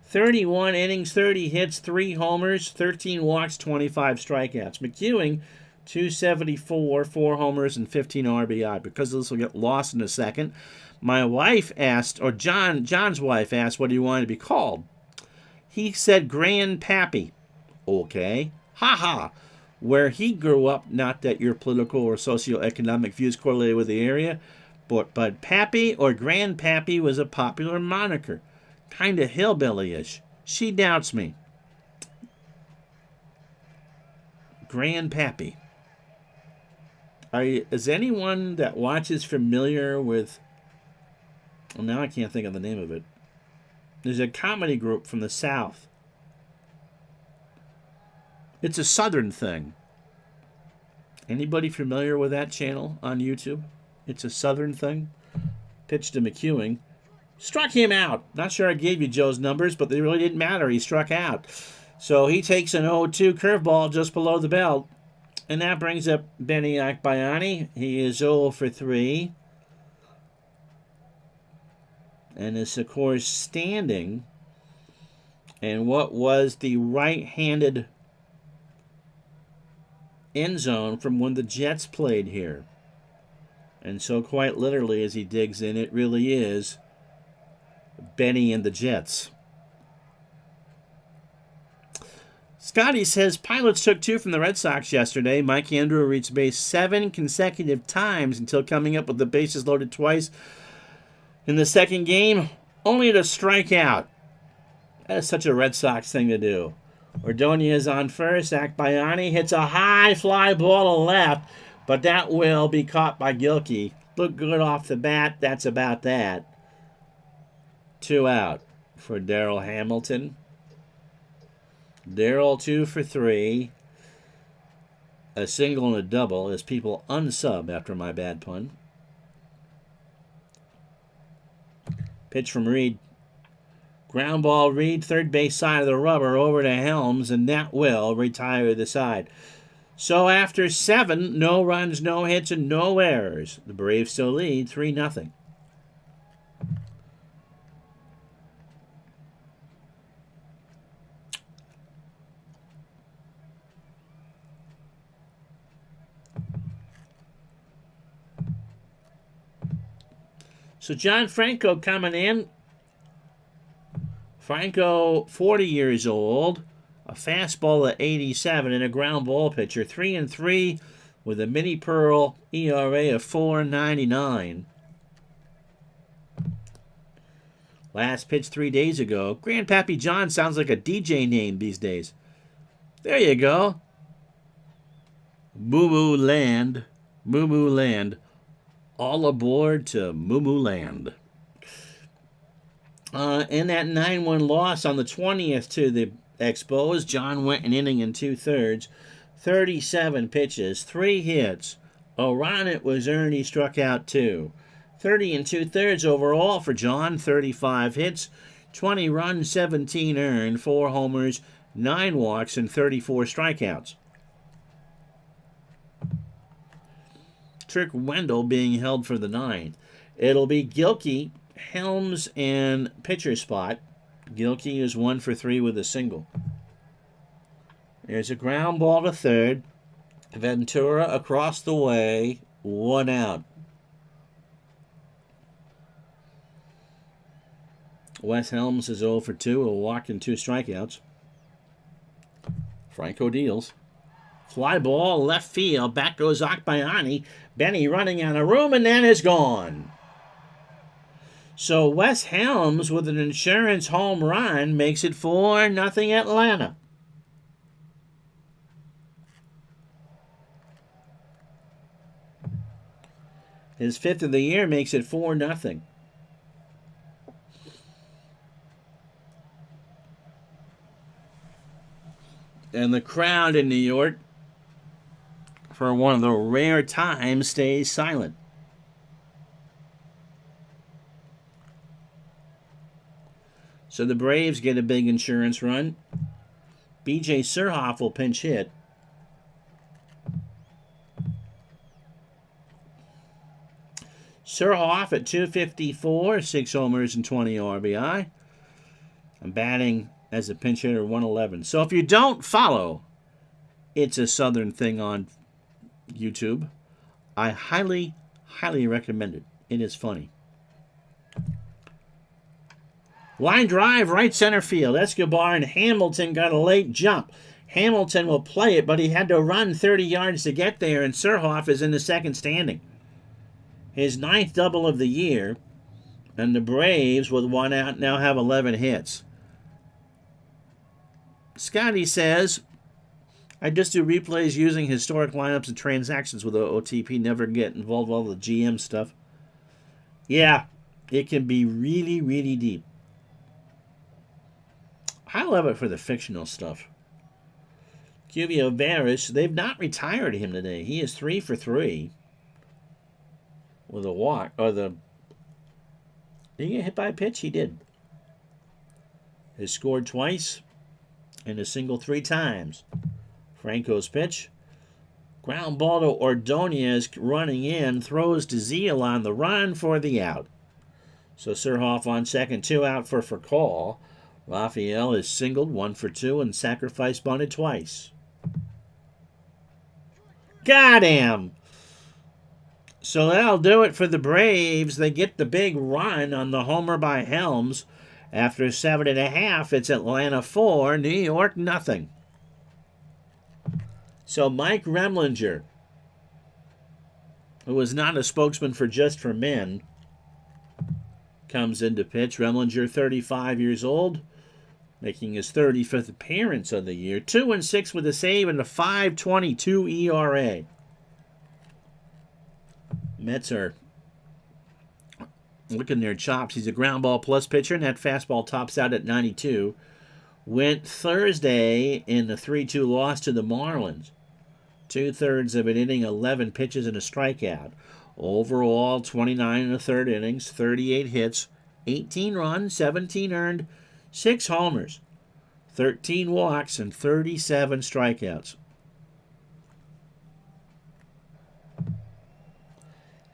31 innings, 30 hits, 3 homers, 13 walks, 25 strikeouts. McEwing, 274, 4 homers, and 15 RBI. Because this will get lost in a second, my wife asked, or John's wife asked what he wanted to be called. He said Grandpappy. Okay. Ha. Where he grew up, not that your political or socioeconomic views correlated with the area, but Pappy or Grandpappy was a popular moniker. Kind of hillbilly-ish. She doubts me. Grandpappy. Is anyone that watches familiar with... Well, now I can't think of the name of it. There's a comedy group from the South. It's a Southern thing. Anybody familiar with that channel on YouTube? It's a Southern thing. Pitched to McEwing. Struck him out. Not sure I gave you Joe's numbers, but they really didn't matter. He struck out. So he takes an 0-2 curveball just below the belt. And that brings up Benny Akbayani. He is 0 for 3. And is, of course, standing in what was the right-handed end zone from when the Jets played here. And so quite literally, as he digs in, it really is Benny and the Jets. Scotty says, Pilots took 2 from the Red Sox yesterday. Mike Andrew reached base 7 consecutive times until coming up with the bases loaded twice in the second game, only to strike out. That is such a Red Sox thing to do. Ordonez on first. Akbayani hits a high fly ball to left, but that will be caught by Gilkey. Looked good off the bat. That's about that. 2 out for Darryl Hamilton. Darryl 2 for 3. A single and a double as people unsub after my bad pun. Pitch from Reed. Ground ball, Reed, third base side of the rubber over to Helms, and that will retire the side. So after 7, no runs, no hits, and no errors, the Braves still lead 3-0. So John Franco coming in. Franco, 40 years old, a fastball at 87 and a ground ball pitcher. 3-3 with a mini pearl ERA of 4.99. Last pitch 3 days ago. Grandpappy John sounds like a DJ name these days. There you go. Moo Moo Land. Moo Moo Land. All aboard to Moo Moo Land. In that 9-1 loss on the 20th to the Expos, John went an inning and 2/3, 37 pitches, 3 hits. O'Ron, it was earned, he struck out 2. 30 2/3 overall for John, 35 hits, 20 runs, 17 earned, 4 homers, 9 walks, and 34 strikeouts. Trick Wendell being held for the 9th. It'll be Gilkey, Helms, and pitcher spot. Gilkey is 1 for 3 with a single. There's a ground ball to third. Ventura across the way, 1 out. Wes Helms is 0 for 2, a walk and 2 strikeouts. Franco deals. Fly ball, left field. Back goes Akbayani. Benny running out of room, and then is gone. So Wes Helms with an insurance home run makes it 4-0 Atlanta. His 5th of the year makes it 4-0. And the crowd in New York, for one of the rare times, stays silent. So the Braves get a big insurance run. B.J. Surhoff will pinch hit. Surhoff at 254, 6 homers and 20 RBI. I'm batting as a pinch hitter 111. So if you don't follow It's a Southern Thing on YouTube, I highly, highly recommend it. It is funny. Line drive, right center field. Escobar and Hamilton got a late jump. Hamilton will play it, but he had to run 30 yards to get there, and Surhoff is in the second standing. His 9th double of the year, and the Braves, with 1 out, now have 11 hits. Scotty says, I just do replays using historic lineups and transactions with OTP, never get involved with all the GM stuff. Yeah, it can be really, really deep. I love it for the fictional stuff. Cuvio Varys, they've not retired him today. He is 3 for 3 with a walk. Or did he get hit by a pitch? He did. Has scored twice and a single 3 times. Franco's pitch. Ground ball to Ordonez running in. Throws to Zeal on the run for the out. So Surhoff on second, 2 out for call. Raphael is singled 1 for 2 and sacrifice bunted twice. Got him! So that'll do it for the Braves. They get the big run on the homer by Helms. After 7.5, it's Atlanta 4, New York nothing. So Mike Remlinger, who was not a spokesman for Just for Men, comes into pitch. Remlinger, 35 years old, making his 35th appearance of the year. 2-6 with a save and a 5.22 ERA. Mets are looking their chops. He's a ground ball plus pitcher, and that fastball tops out at 92. Went Thursday in the 3-2 loss to the Marlins. 2/3 of an inning, 11 pitches and a strikeout. Overall, 29 1/3 innings, 38 hits, 18 runs, 17 earned, 6 homers, 13 walks, and 37 strikeouts.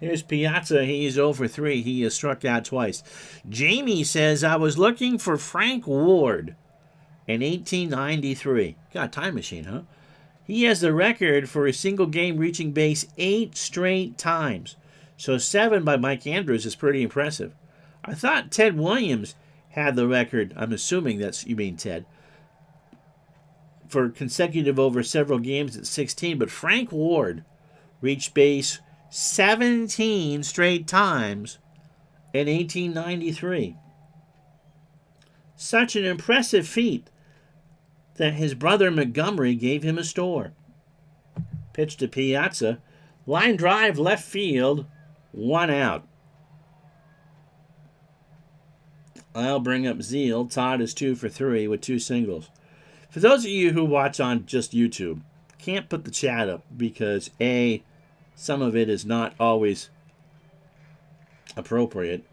Here's Piazza. He's 0 for 3. He has struck out twice. Jamie says, I was looking for Frank Ward in 1893. Got a time machine, huh? He has the record for a single game reaching base 8 straight times. So 7 by Mike Andrews is pretty impressive. I thought Ted Williams had the record. I'm assuming that's, you mean Ted, for consecutive over several games at 16. But Frank Ward reached base 17 straight times in 1893. Such an impressive feat that his brother Montgomery gave him a store. Pitch to Piazza. Line drive left field. 1 out. I'll bring up Zeal. Todd is 2 for 3 with 2 singles. For those of you who watch on just YouTube, can't put the chat up because A, some of it is not always appropriate,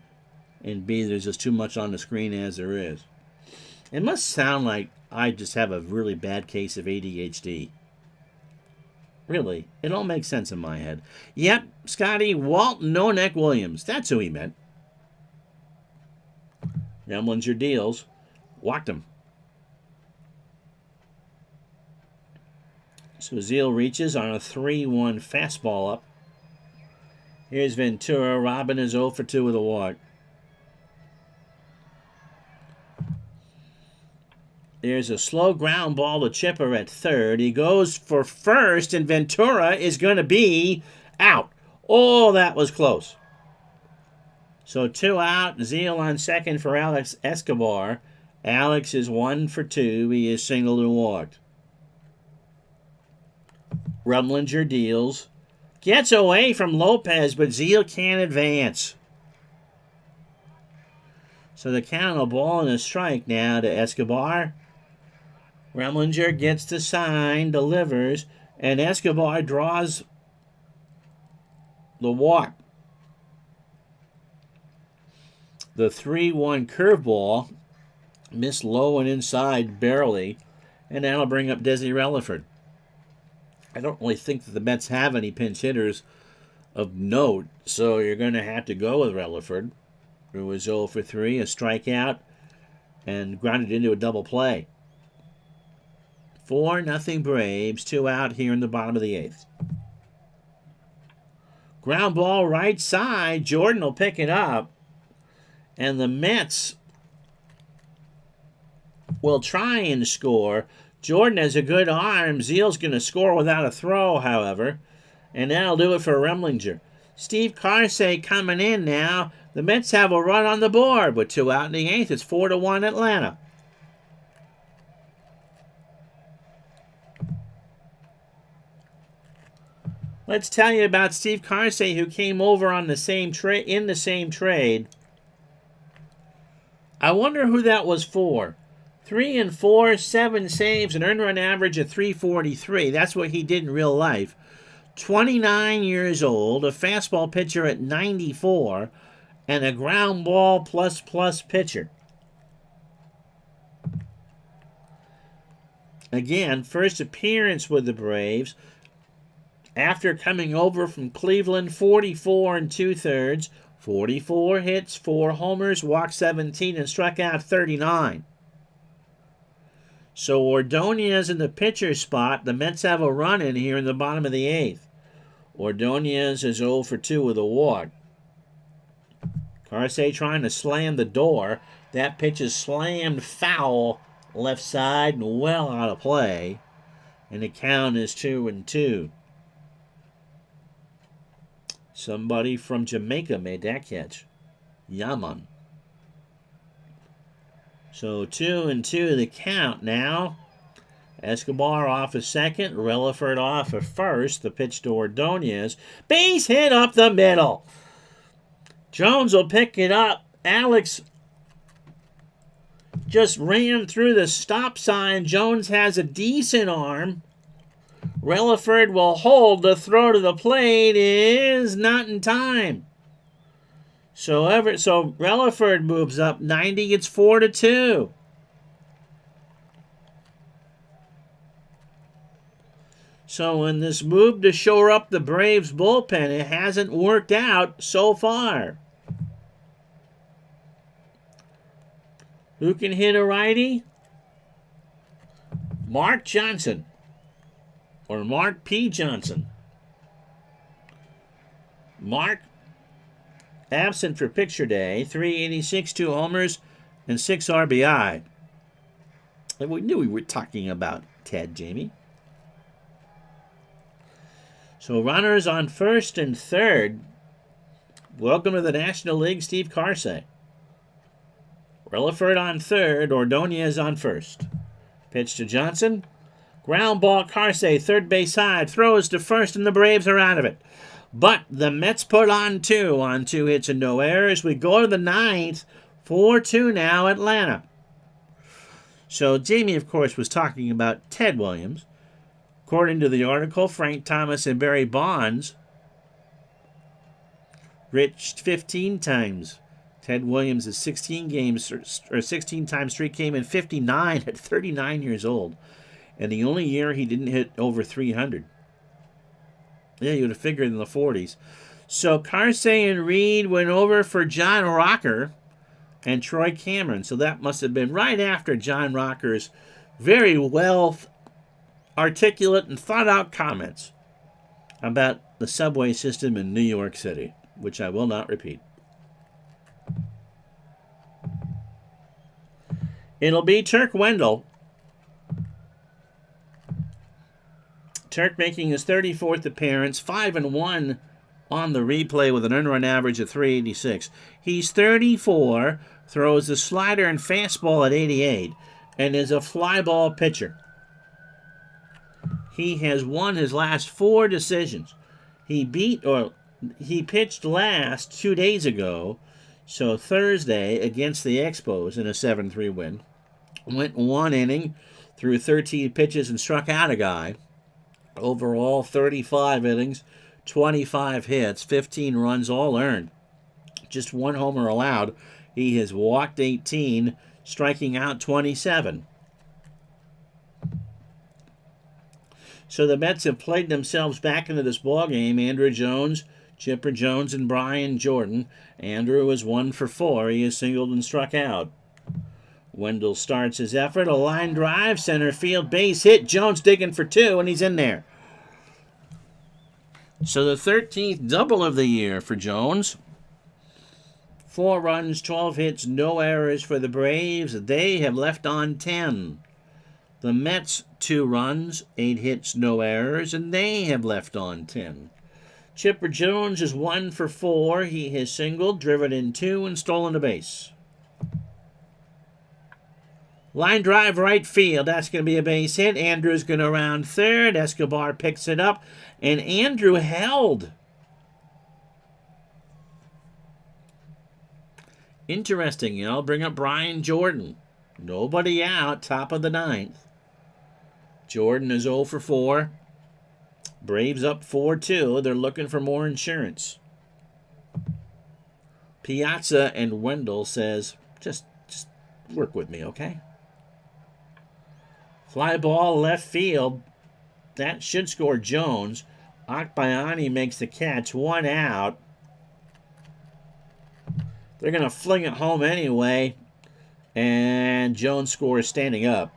and B, there's just too much on the screen as there is. It must sound like I just have a really bad case of ADHD. Really, it all makes sense in my head. Yep, Scotty, Walt No-Neck Williams. That's who he meant. Remlinger deals. Walked him. So Zeal reaches on a 3-1 fastball up. Here's Ventura. Robin is 0 for 2 with a walk. There's a slow ground ball to Chipper at third. He goes for first, and Ventura is going to be out. Oh, that was close. So 2 out. Zeal on second for Alex Escobar. Alex is 1 for 2. He is singled and walked. Remlinger deals. Gets away from Lopez, but Zeal can't advance. So the count of a ball and a strike now to Escobar. Remlinger gets the sign, delivers, and Escobar draws the walk. The 3-1 curveball missed low and inside barely, and that'll bring up Desi Relaford. I don't really think that the Mets have any pinch hitters of note, so you're going to have to go with Relaford, who was 0 for 3, a strikeout, and grounded into a double play. 4-0 Braves, 2 out here in the bottom of the 8th. Ground ball right side. Jordan will pick it up. And the Mets will try and score. Jordan has a good arm. Zeal's going to score without a throw, however. And that'll do it for Remlinger. Steve Carsey coming in now. The Mets have a run on the board with 2 out in the 8th. It's 4-1 Atlanta. Let's tell you about Steve Carsey, who came over on the same in the same trade. I wonder who that was for. 3 and 4, 7 saves, an earned run average of 343. That's what he did in real life. 29 years old, a fastball pitcher at 94, and a ground ball plus pitcher. Again, first appearance with the Braves. After coming over from Cleveland, 44 2/3, 44 hits, 4 homers, walked 17, and struck out 39. So Ordonez in the pitcher spot. The Mets have a run in here in the bottom of the 8th. Ordonez is 0 for 2 with a walk. Carsey trying to slam the door. That pitch is slammed foul left side and well out of play. And the count is 2-2. Somebody from Jamaica made that catch. Yaman. So 2-2 the count now. Escobar off a second. Relaford off a first. The pitch to Ordonez. Base hit up the middle. Jones will pick it up. Alex just ran through the stop sign. Jones has a decent arm. Relaford will hold. The throw to the plate is not in time. So Relaford moves up 90. It's 4-2. So in this move to shore up the Braves bullpen, it hasn't worked out so far. Who can hit a righty? Mark Johnson. Or Mark P. Johnson. Mark, absent for picture day, 386, 2 homers, and 6 RBI. And we knew we were talking about Ted, Jamie. So runners on first and third. Welcome to the National League, Steve Carsey. Relaford on third, Ordonez on first. Pitch to Johnson. Ground ball, Carsey, third base side, throws to first, and the Braves are out of it. But the Mets put on 2 hits and no errors. We go to the 9th, 4-2 now, Atlanta. So Jamie, of course, was talking about Ted Williams. According to the article, Frank Thomas and Barry Bonds reached 15 times. Ted Williams' 16-time streak came in 59 at 39 years old. And the only year he didn't hit over 300. Yeah, you would have figured in the 40s. So Carsey and Reed went over for John Rocker and Troy Cameron. So that must have been right after John Rocker's very well articulate and thought-out comments about the subway system in New York City, which I will not repeat. It'll be Turk Wendell. Turk making his 34th appearance, 5-1 on the replay with an earned run average of 386. He's 34, throws a slider and fastball at 88, and is a fly ball pitcher. He has won his last 4 decisions. He pitched last 2 days ago, so Thursday against the Expos in a 7-3 win. Went 1 inning, threw 13 pitches and struck out a guy. Overall, 35 innings, 25 hits, 15 runs, all earned. Just 1 homer allowed. He has walked 18, striking out 27. So the Mets have played themselves back into this ball game. Andrew Jones, Chipper Jones, and Brian Jordan. Andrew is 1 for 4. He is singled and struck out. Wendell starts his effort. A line drive, center field, base hit. Jones digging for 2, and he's in there. So the 13th double of the year for Jones. 4 runs, 12 hits, no errors for the Braves. They have left on 10. The Mets, 2 runs, 8 hits, no errors, and they have left on 10. Chipper Jones is 1 for 4. He has singled, driven in 2, and stolen a base. Line drive right field. That's going to be a base hit. Andrew's going to round third. Escobar picks it up, and Andrew held. Interesting, I'll bring up Brian Jordan. Nobody out, top of the 9th. Jordan is 0 for 4. Braves up 4-2. They're looking for more insurance. Piazza and Wendell says, just work with me, okay? Fly ball left field. That should score Jones. Akbayani makes the catch. 1 out. They're going to fling it home anyway. And Jones scores standing up.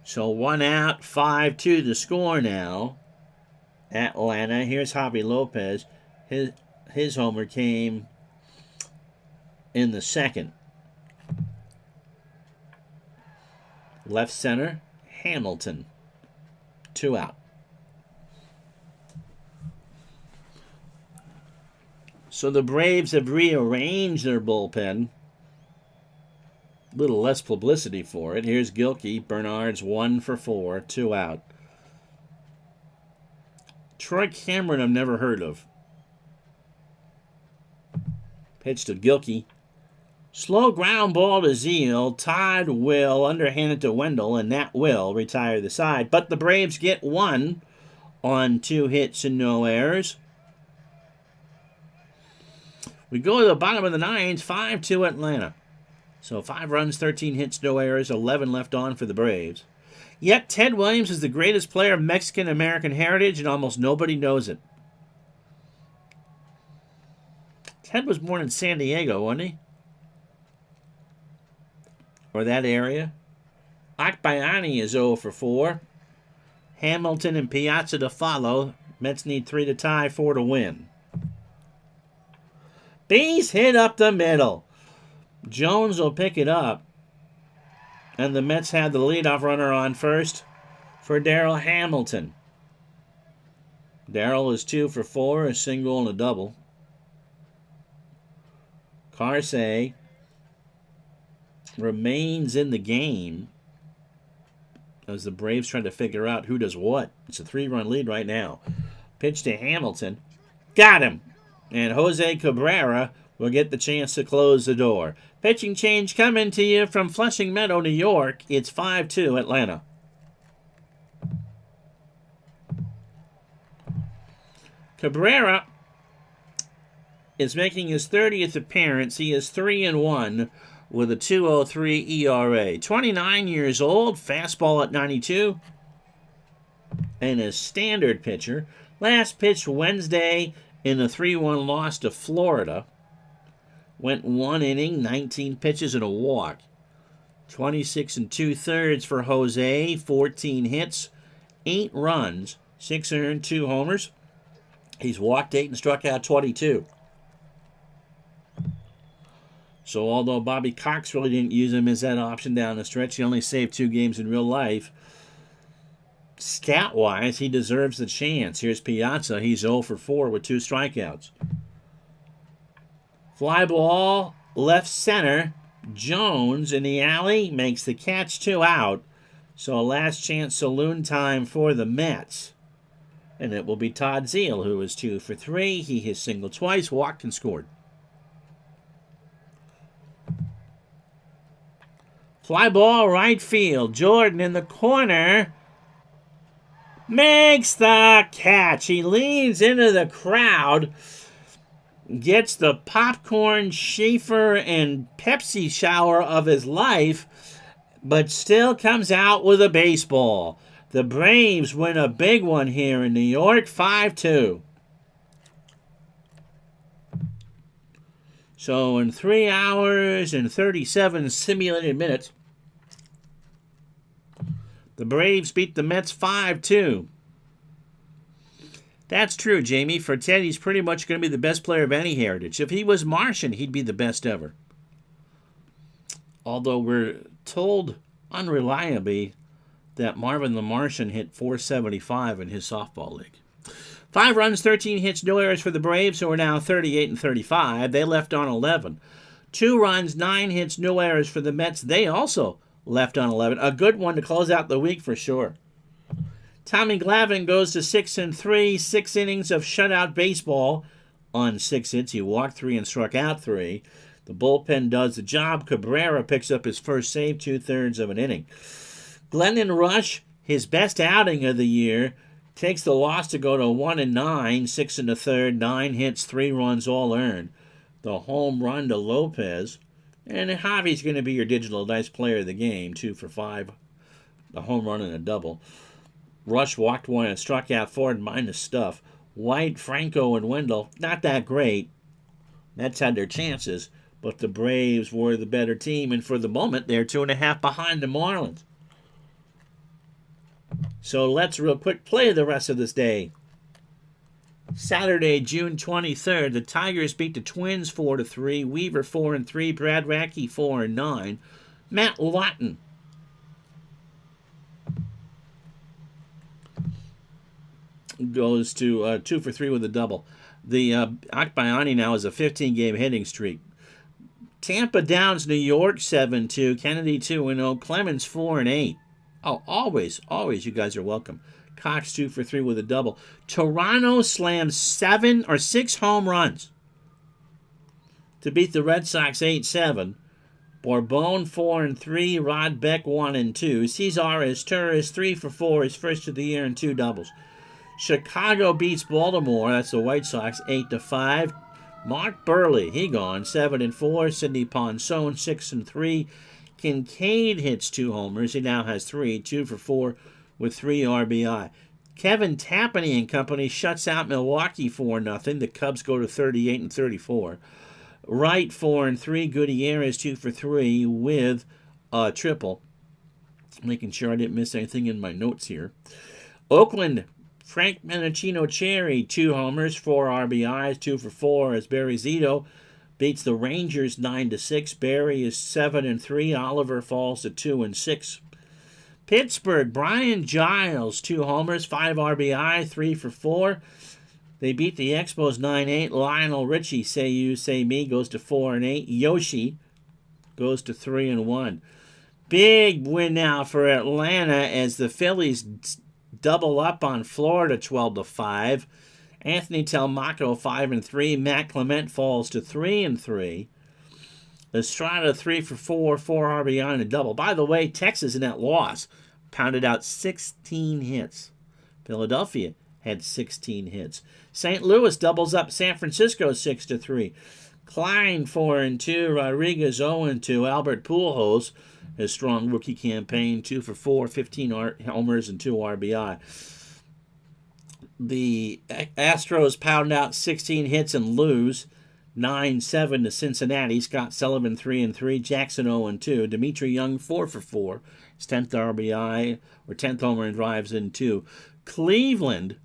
So 1 out, 5-2 the score now. Atlanta. Here's Javi Lopez. His homer came in the 2nd. Left center, Hamilton. 2 out. So the Braves have rearranged their bullpen. Little less publicity for it. Here's Gilkey. Bernard's 1 for 4, 2 out. Troy Cameron I've never heard of. Pitch to Gilkey. Slow ground ball to Zeal. Todd will underhand it to Wendell, and that will retire the side. But the Braves get 1 on 2 hits and no errors. We go to the bottom of the 9th, 5-2 Atlanta. So 5 runs, 13 hits, no errors, 11 left on for the Braves. Yet Ted Williams is the greatest player of Mexican-American heritage, and almost nobody knows it. Ted was born in San Diego, wasn't he? Or that area. Akbayani is 0 for 4. Hamilton and Piazza to follow. Mets need 3 to tie, 4 to win. Base hit up the middle. Jones will pick it up. And the Mets have the leadoff runner on first for Darrell Hamilton. Darrell is 2 for 4, a single and a double. Carsey remains in the game as the Braves try to figure out who does what. It's a 3-run lead right now. Pitch to Hamilton. Got him. And Jose Cabrera will get the chance to close the door. Pitching change coming to you from Flushing Meadow, New York. It's 5-2 Atlanta. Cabrera is making his 30th appearance. He is 3-1 with a 2.03 ERA. 29 years old, fastball at 92, and a standard pitcher. Last pitch Wednesday in a 3-1 loss to Florida. Went 1 inning, 19 pitches and a walk. 26 2/3 for Jose, 14 hits, 8 runs, 6 earned, 2 homers. He's walked 8 and struck out 22. So although Bobby Cox really didn't use him as that option down the stretch, he only saved 2 games in real life. Stat-wise, he deserves the chance. Here's Piazza. He's 0 for 4 with 2 strikeouts. Fly ball, left center. Jones in the alley makes the catch, 2 out. So a last chance saloon time for the Mets. And it will be Todd Zeal, who is 2 for 3. He has singled twice, walked and scored. Fly ball right field. Jordan in the corner makes the catch. He leans into the crowd, gets the popcorn, Schaefer, and Pepsi shower of his life. but still comes out with a baseball. The Braves win a big one here in New York, 5-2. So in 3 hours and 37 simulated minutes, the Braves beat the Mets 5-2. That's true, Jamie. For Ted, he's pretty much going to be the best player of any heritage. If he was Martian, he'd be the best ever. Although we're told unreliably that Marvin the Martian hit .475 in his softball league. 5 runs, 13 hits, no errors for the Braves, who are now 38 and 35. They left on 11. 2 runs, 9 hits, no errors for the Mets. They also left on 11. A good one to close out the week for sure. Tommy Glavine goes to 6-3, 6 innings of shutout baseball on 6 hits. He walked 3 and struck out 3. The bullpen does the job. Cabrera picks up his first save, 2/3 of an inning. Glennon Rush, his best outing of the year, takes the loss to go to 1-9, 6 1/3, 9 hits, 3 runs, all earned. The home run to Lopez. And Javi's going to be your digital dice player of the game, 2 for 5. A home run and a double. Rush walked 1 and struck out 4, minus stuff. White, Franco, and Wendell, not that great. Mets had their chances, but the Braves were the better team, and for the moment, they're 2.5 behind the Marlins. So let's real quick play the rest of this day. Saturday, June 23rd, the Tigers beat the Twins 4-3. Weaver 4-3. Brad Radke 4-9. Matt Lawton goes to 2 for 3 with a double. The Akbayani now has a 15-game hitting streak. Tampa Downs New York 7-2. Kennedy 2-0. Clemens 4-8. Oh, always, you guys are welcome. Cox 2 for 3 with a double. Toronto slams 6 home runs to beat the Red Sox 8-7. Bourbon 4-3. Rod Beck 1-2. Cesar Izturis 3 for 4, his first of the year, and 2 doubles. Chicago beats Baltimore. That's the White Sox 8-5. Mark Burley, he gone 7-4. Sidney Ponson 6-3. Kincaid hits 2 homers. He now has 3, 2 for 4 with 3 RBI. Kevin Tapani and company shuts out Milwaukee 4-0. The Cubs go to 38 and 34. Wright 4-3. Gutierrez 2 for 3 with a triple. Making sure I didn't miss anything in my notes here. Oakland, Frank Menachino Cherry 2 homers, 4 RBIs, 2 for 4 as Barry Zito beats the Rangers 9-6. Barry is 7-3. Oliver falls to 2-6. Pittsburgh, Brian Giles 2 homers, 5 RBI, 3 for 4. They beat the Expos 9-8. Lionel Richie, say you, say me, goes to 4-8. Yoshi goes to 3-1. Big win now for Atlanta as the Phillies double up on Florida 12-5. Anthony Telmaco 5-3. Matt Clement falls to 3-3. Estrada 3 for 4, 4 RBI and a double. By the way, Texas in that loss pounded out 16 hits. Philadelphia had 16 hits. St. Louis doubles up San Francisco 6-3. Klein 4-2. Rodriguez 0-2. Albert Pujols, his strong rookie campaign, 2 for 4, 15 homers and 2 RBI. The Astros pound out 16 hits and lose 9-7 to Cincinnati. Scott Sullivan 3-3. Jackson 0-2. Dimitri Young 4 for 4. His 10th RBI or 10th homer and drives in 2. Cleveland,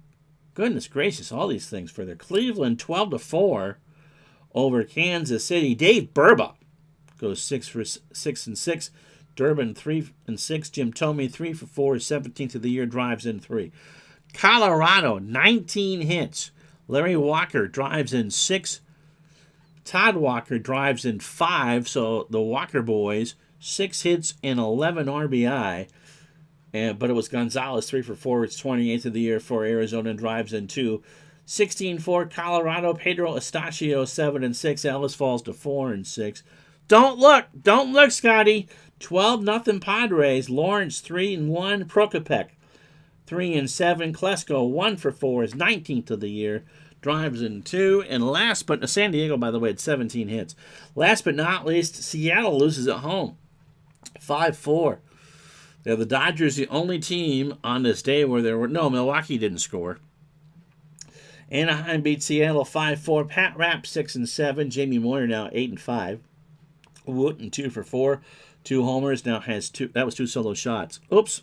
goodness gracious, all these things for their Cleveland 12-4 over Kansas City. Dave Burba goes 6 for 6. Durbin 3-6. Jim Thome 3 for 4. His 17th of the year, drives in 3. Colorado 19 hits. Larry Walker drives in 6. Todd Walker drives in 5. So the Walker boys 6 hits and 11 RBI. But it was Gonzalez 3 for 4. It's 28th of the year for Arizona, drives in 2. 16-4 Colorado. Pedro Estacio 7-6. Ellis falls to 4-6. Don't look, Scotty. 12-0 Padres. Lawrence 3-1. Prokopek 3-7. Klesko 1 for 4. Is 19th of the year. Drives in 2. And last but San Diego, by the way, had 17 hits. Last but not least, Seattle loses at home 5-4 Now, the Dodgers, the only team on this day where there were no Milwaukee didn't score. Anaheim beat Seattle 5-4. Pat Rapp 6-7. Jamie Moyer now 8-5. Wooten 2 for 4. 2 homers. Now has 2. That was 2 solo shots. Oops.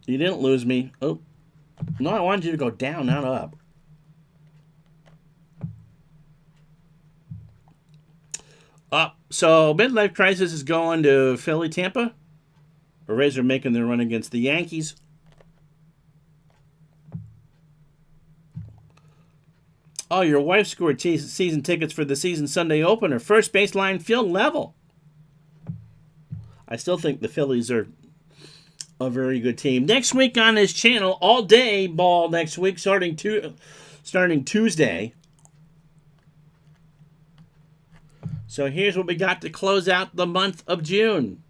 You didn't lose me. Oh. No, I wanted you to go down, not up. Up. So, midlife crisis is going to Philly, Tampa. The Rays are making their run against the Yankees. Oh, your wife scored season tickets for the season Sunday opener. First baseline field level. I still think the Phillies are a very good team. Next week on this channel, all day ball next week, starting Tuesday. So here's what we got to close out the month of June.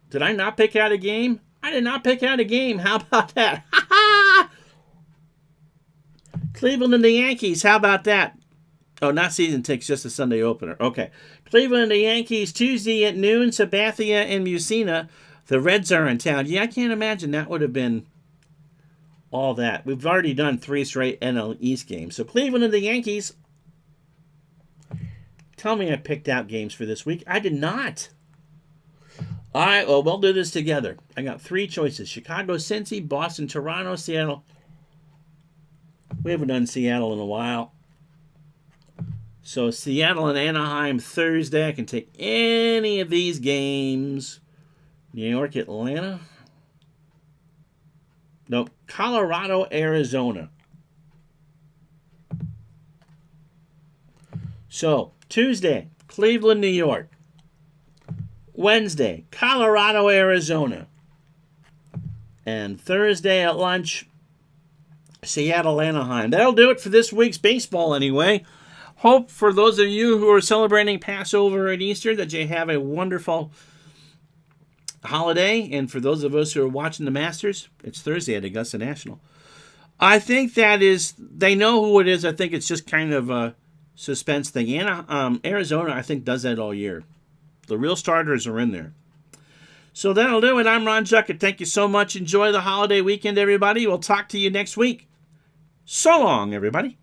Did I not pick out a game? I did not pick out a game. How about that? Cleveland and the Yankees. How about that? Oh, not season tickets, just a Sunday opener. Okay. Cleveland and the Yankees, Tuesday at noon, Sabathia and Musina. The Reds are in town. Yeah, I can't imagine that would have been all that. We've already done 3 straight NL East games. So Cleveland and the Yankees. Tell me I picked out games for this week. I did not. All right, well, we'll do this together. I got 3 choices. Chicago, Cincy, Boston, Toronto, Seattle. We haven't done Seattle in a while. So Seattle and Anaheim Thursday. I can take any of these games. New York, Atlanta. No, Colorado, Arizona. So, Tuesday, Cleveland, New York. Wednesday, Colorado, Arizona. And Thursday at lunch, Seattle, Anaheim. That'll do it for this week's baseball anyway. Hope for those of you who are celebrating Passover and Easter that you have a wonderful holiday. And for those of us who are watching the Masters, it's Thursday at Augusta National. I think that is, they know who it is. I think it's just kind of a suspense thing. Arizona, I think, does that all year. The real starters are in there. So that'll do it. I'm Ron Juckett. Thank you so much. Enjoy the holiday weekend, everybody. We'll talk to you next week. So long, everybody.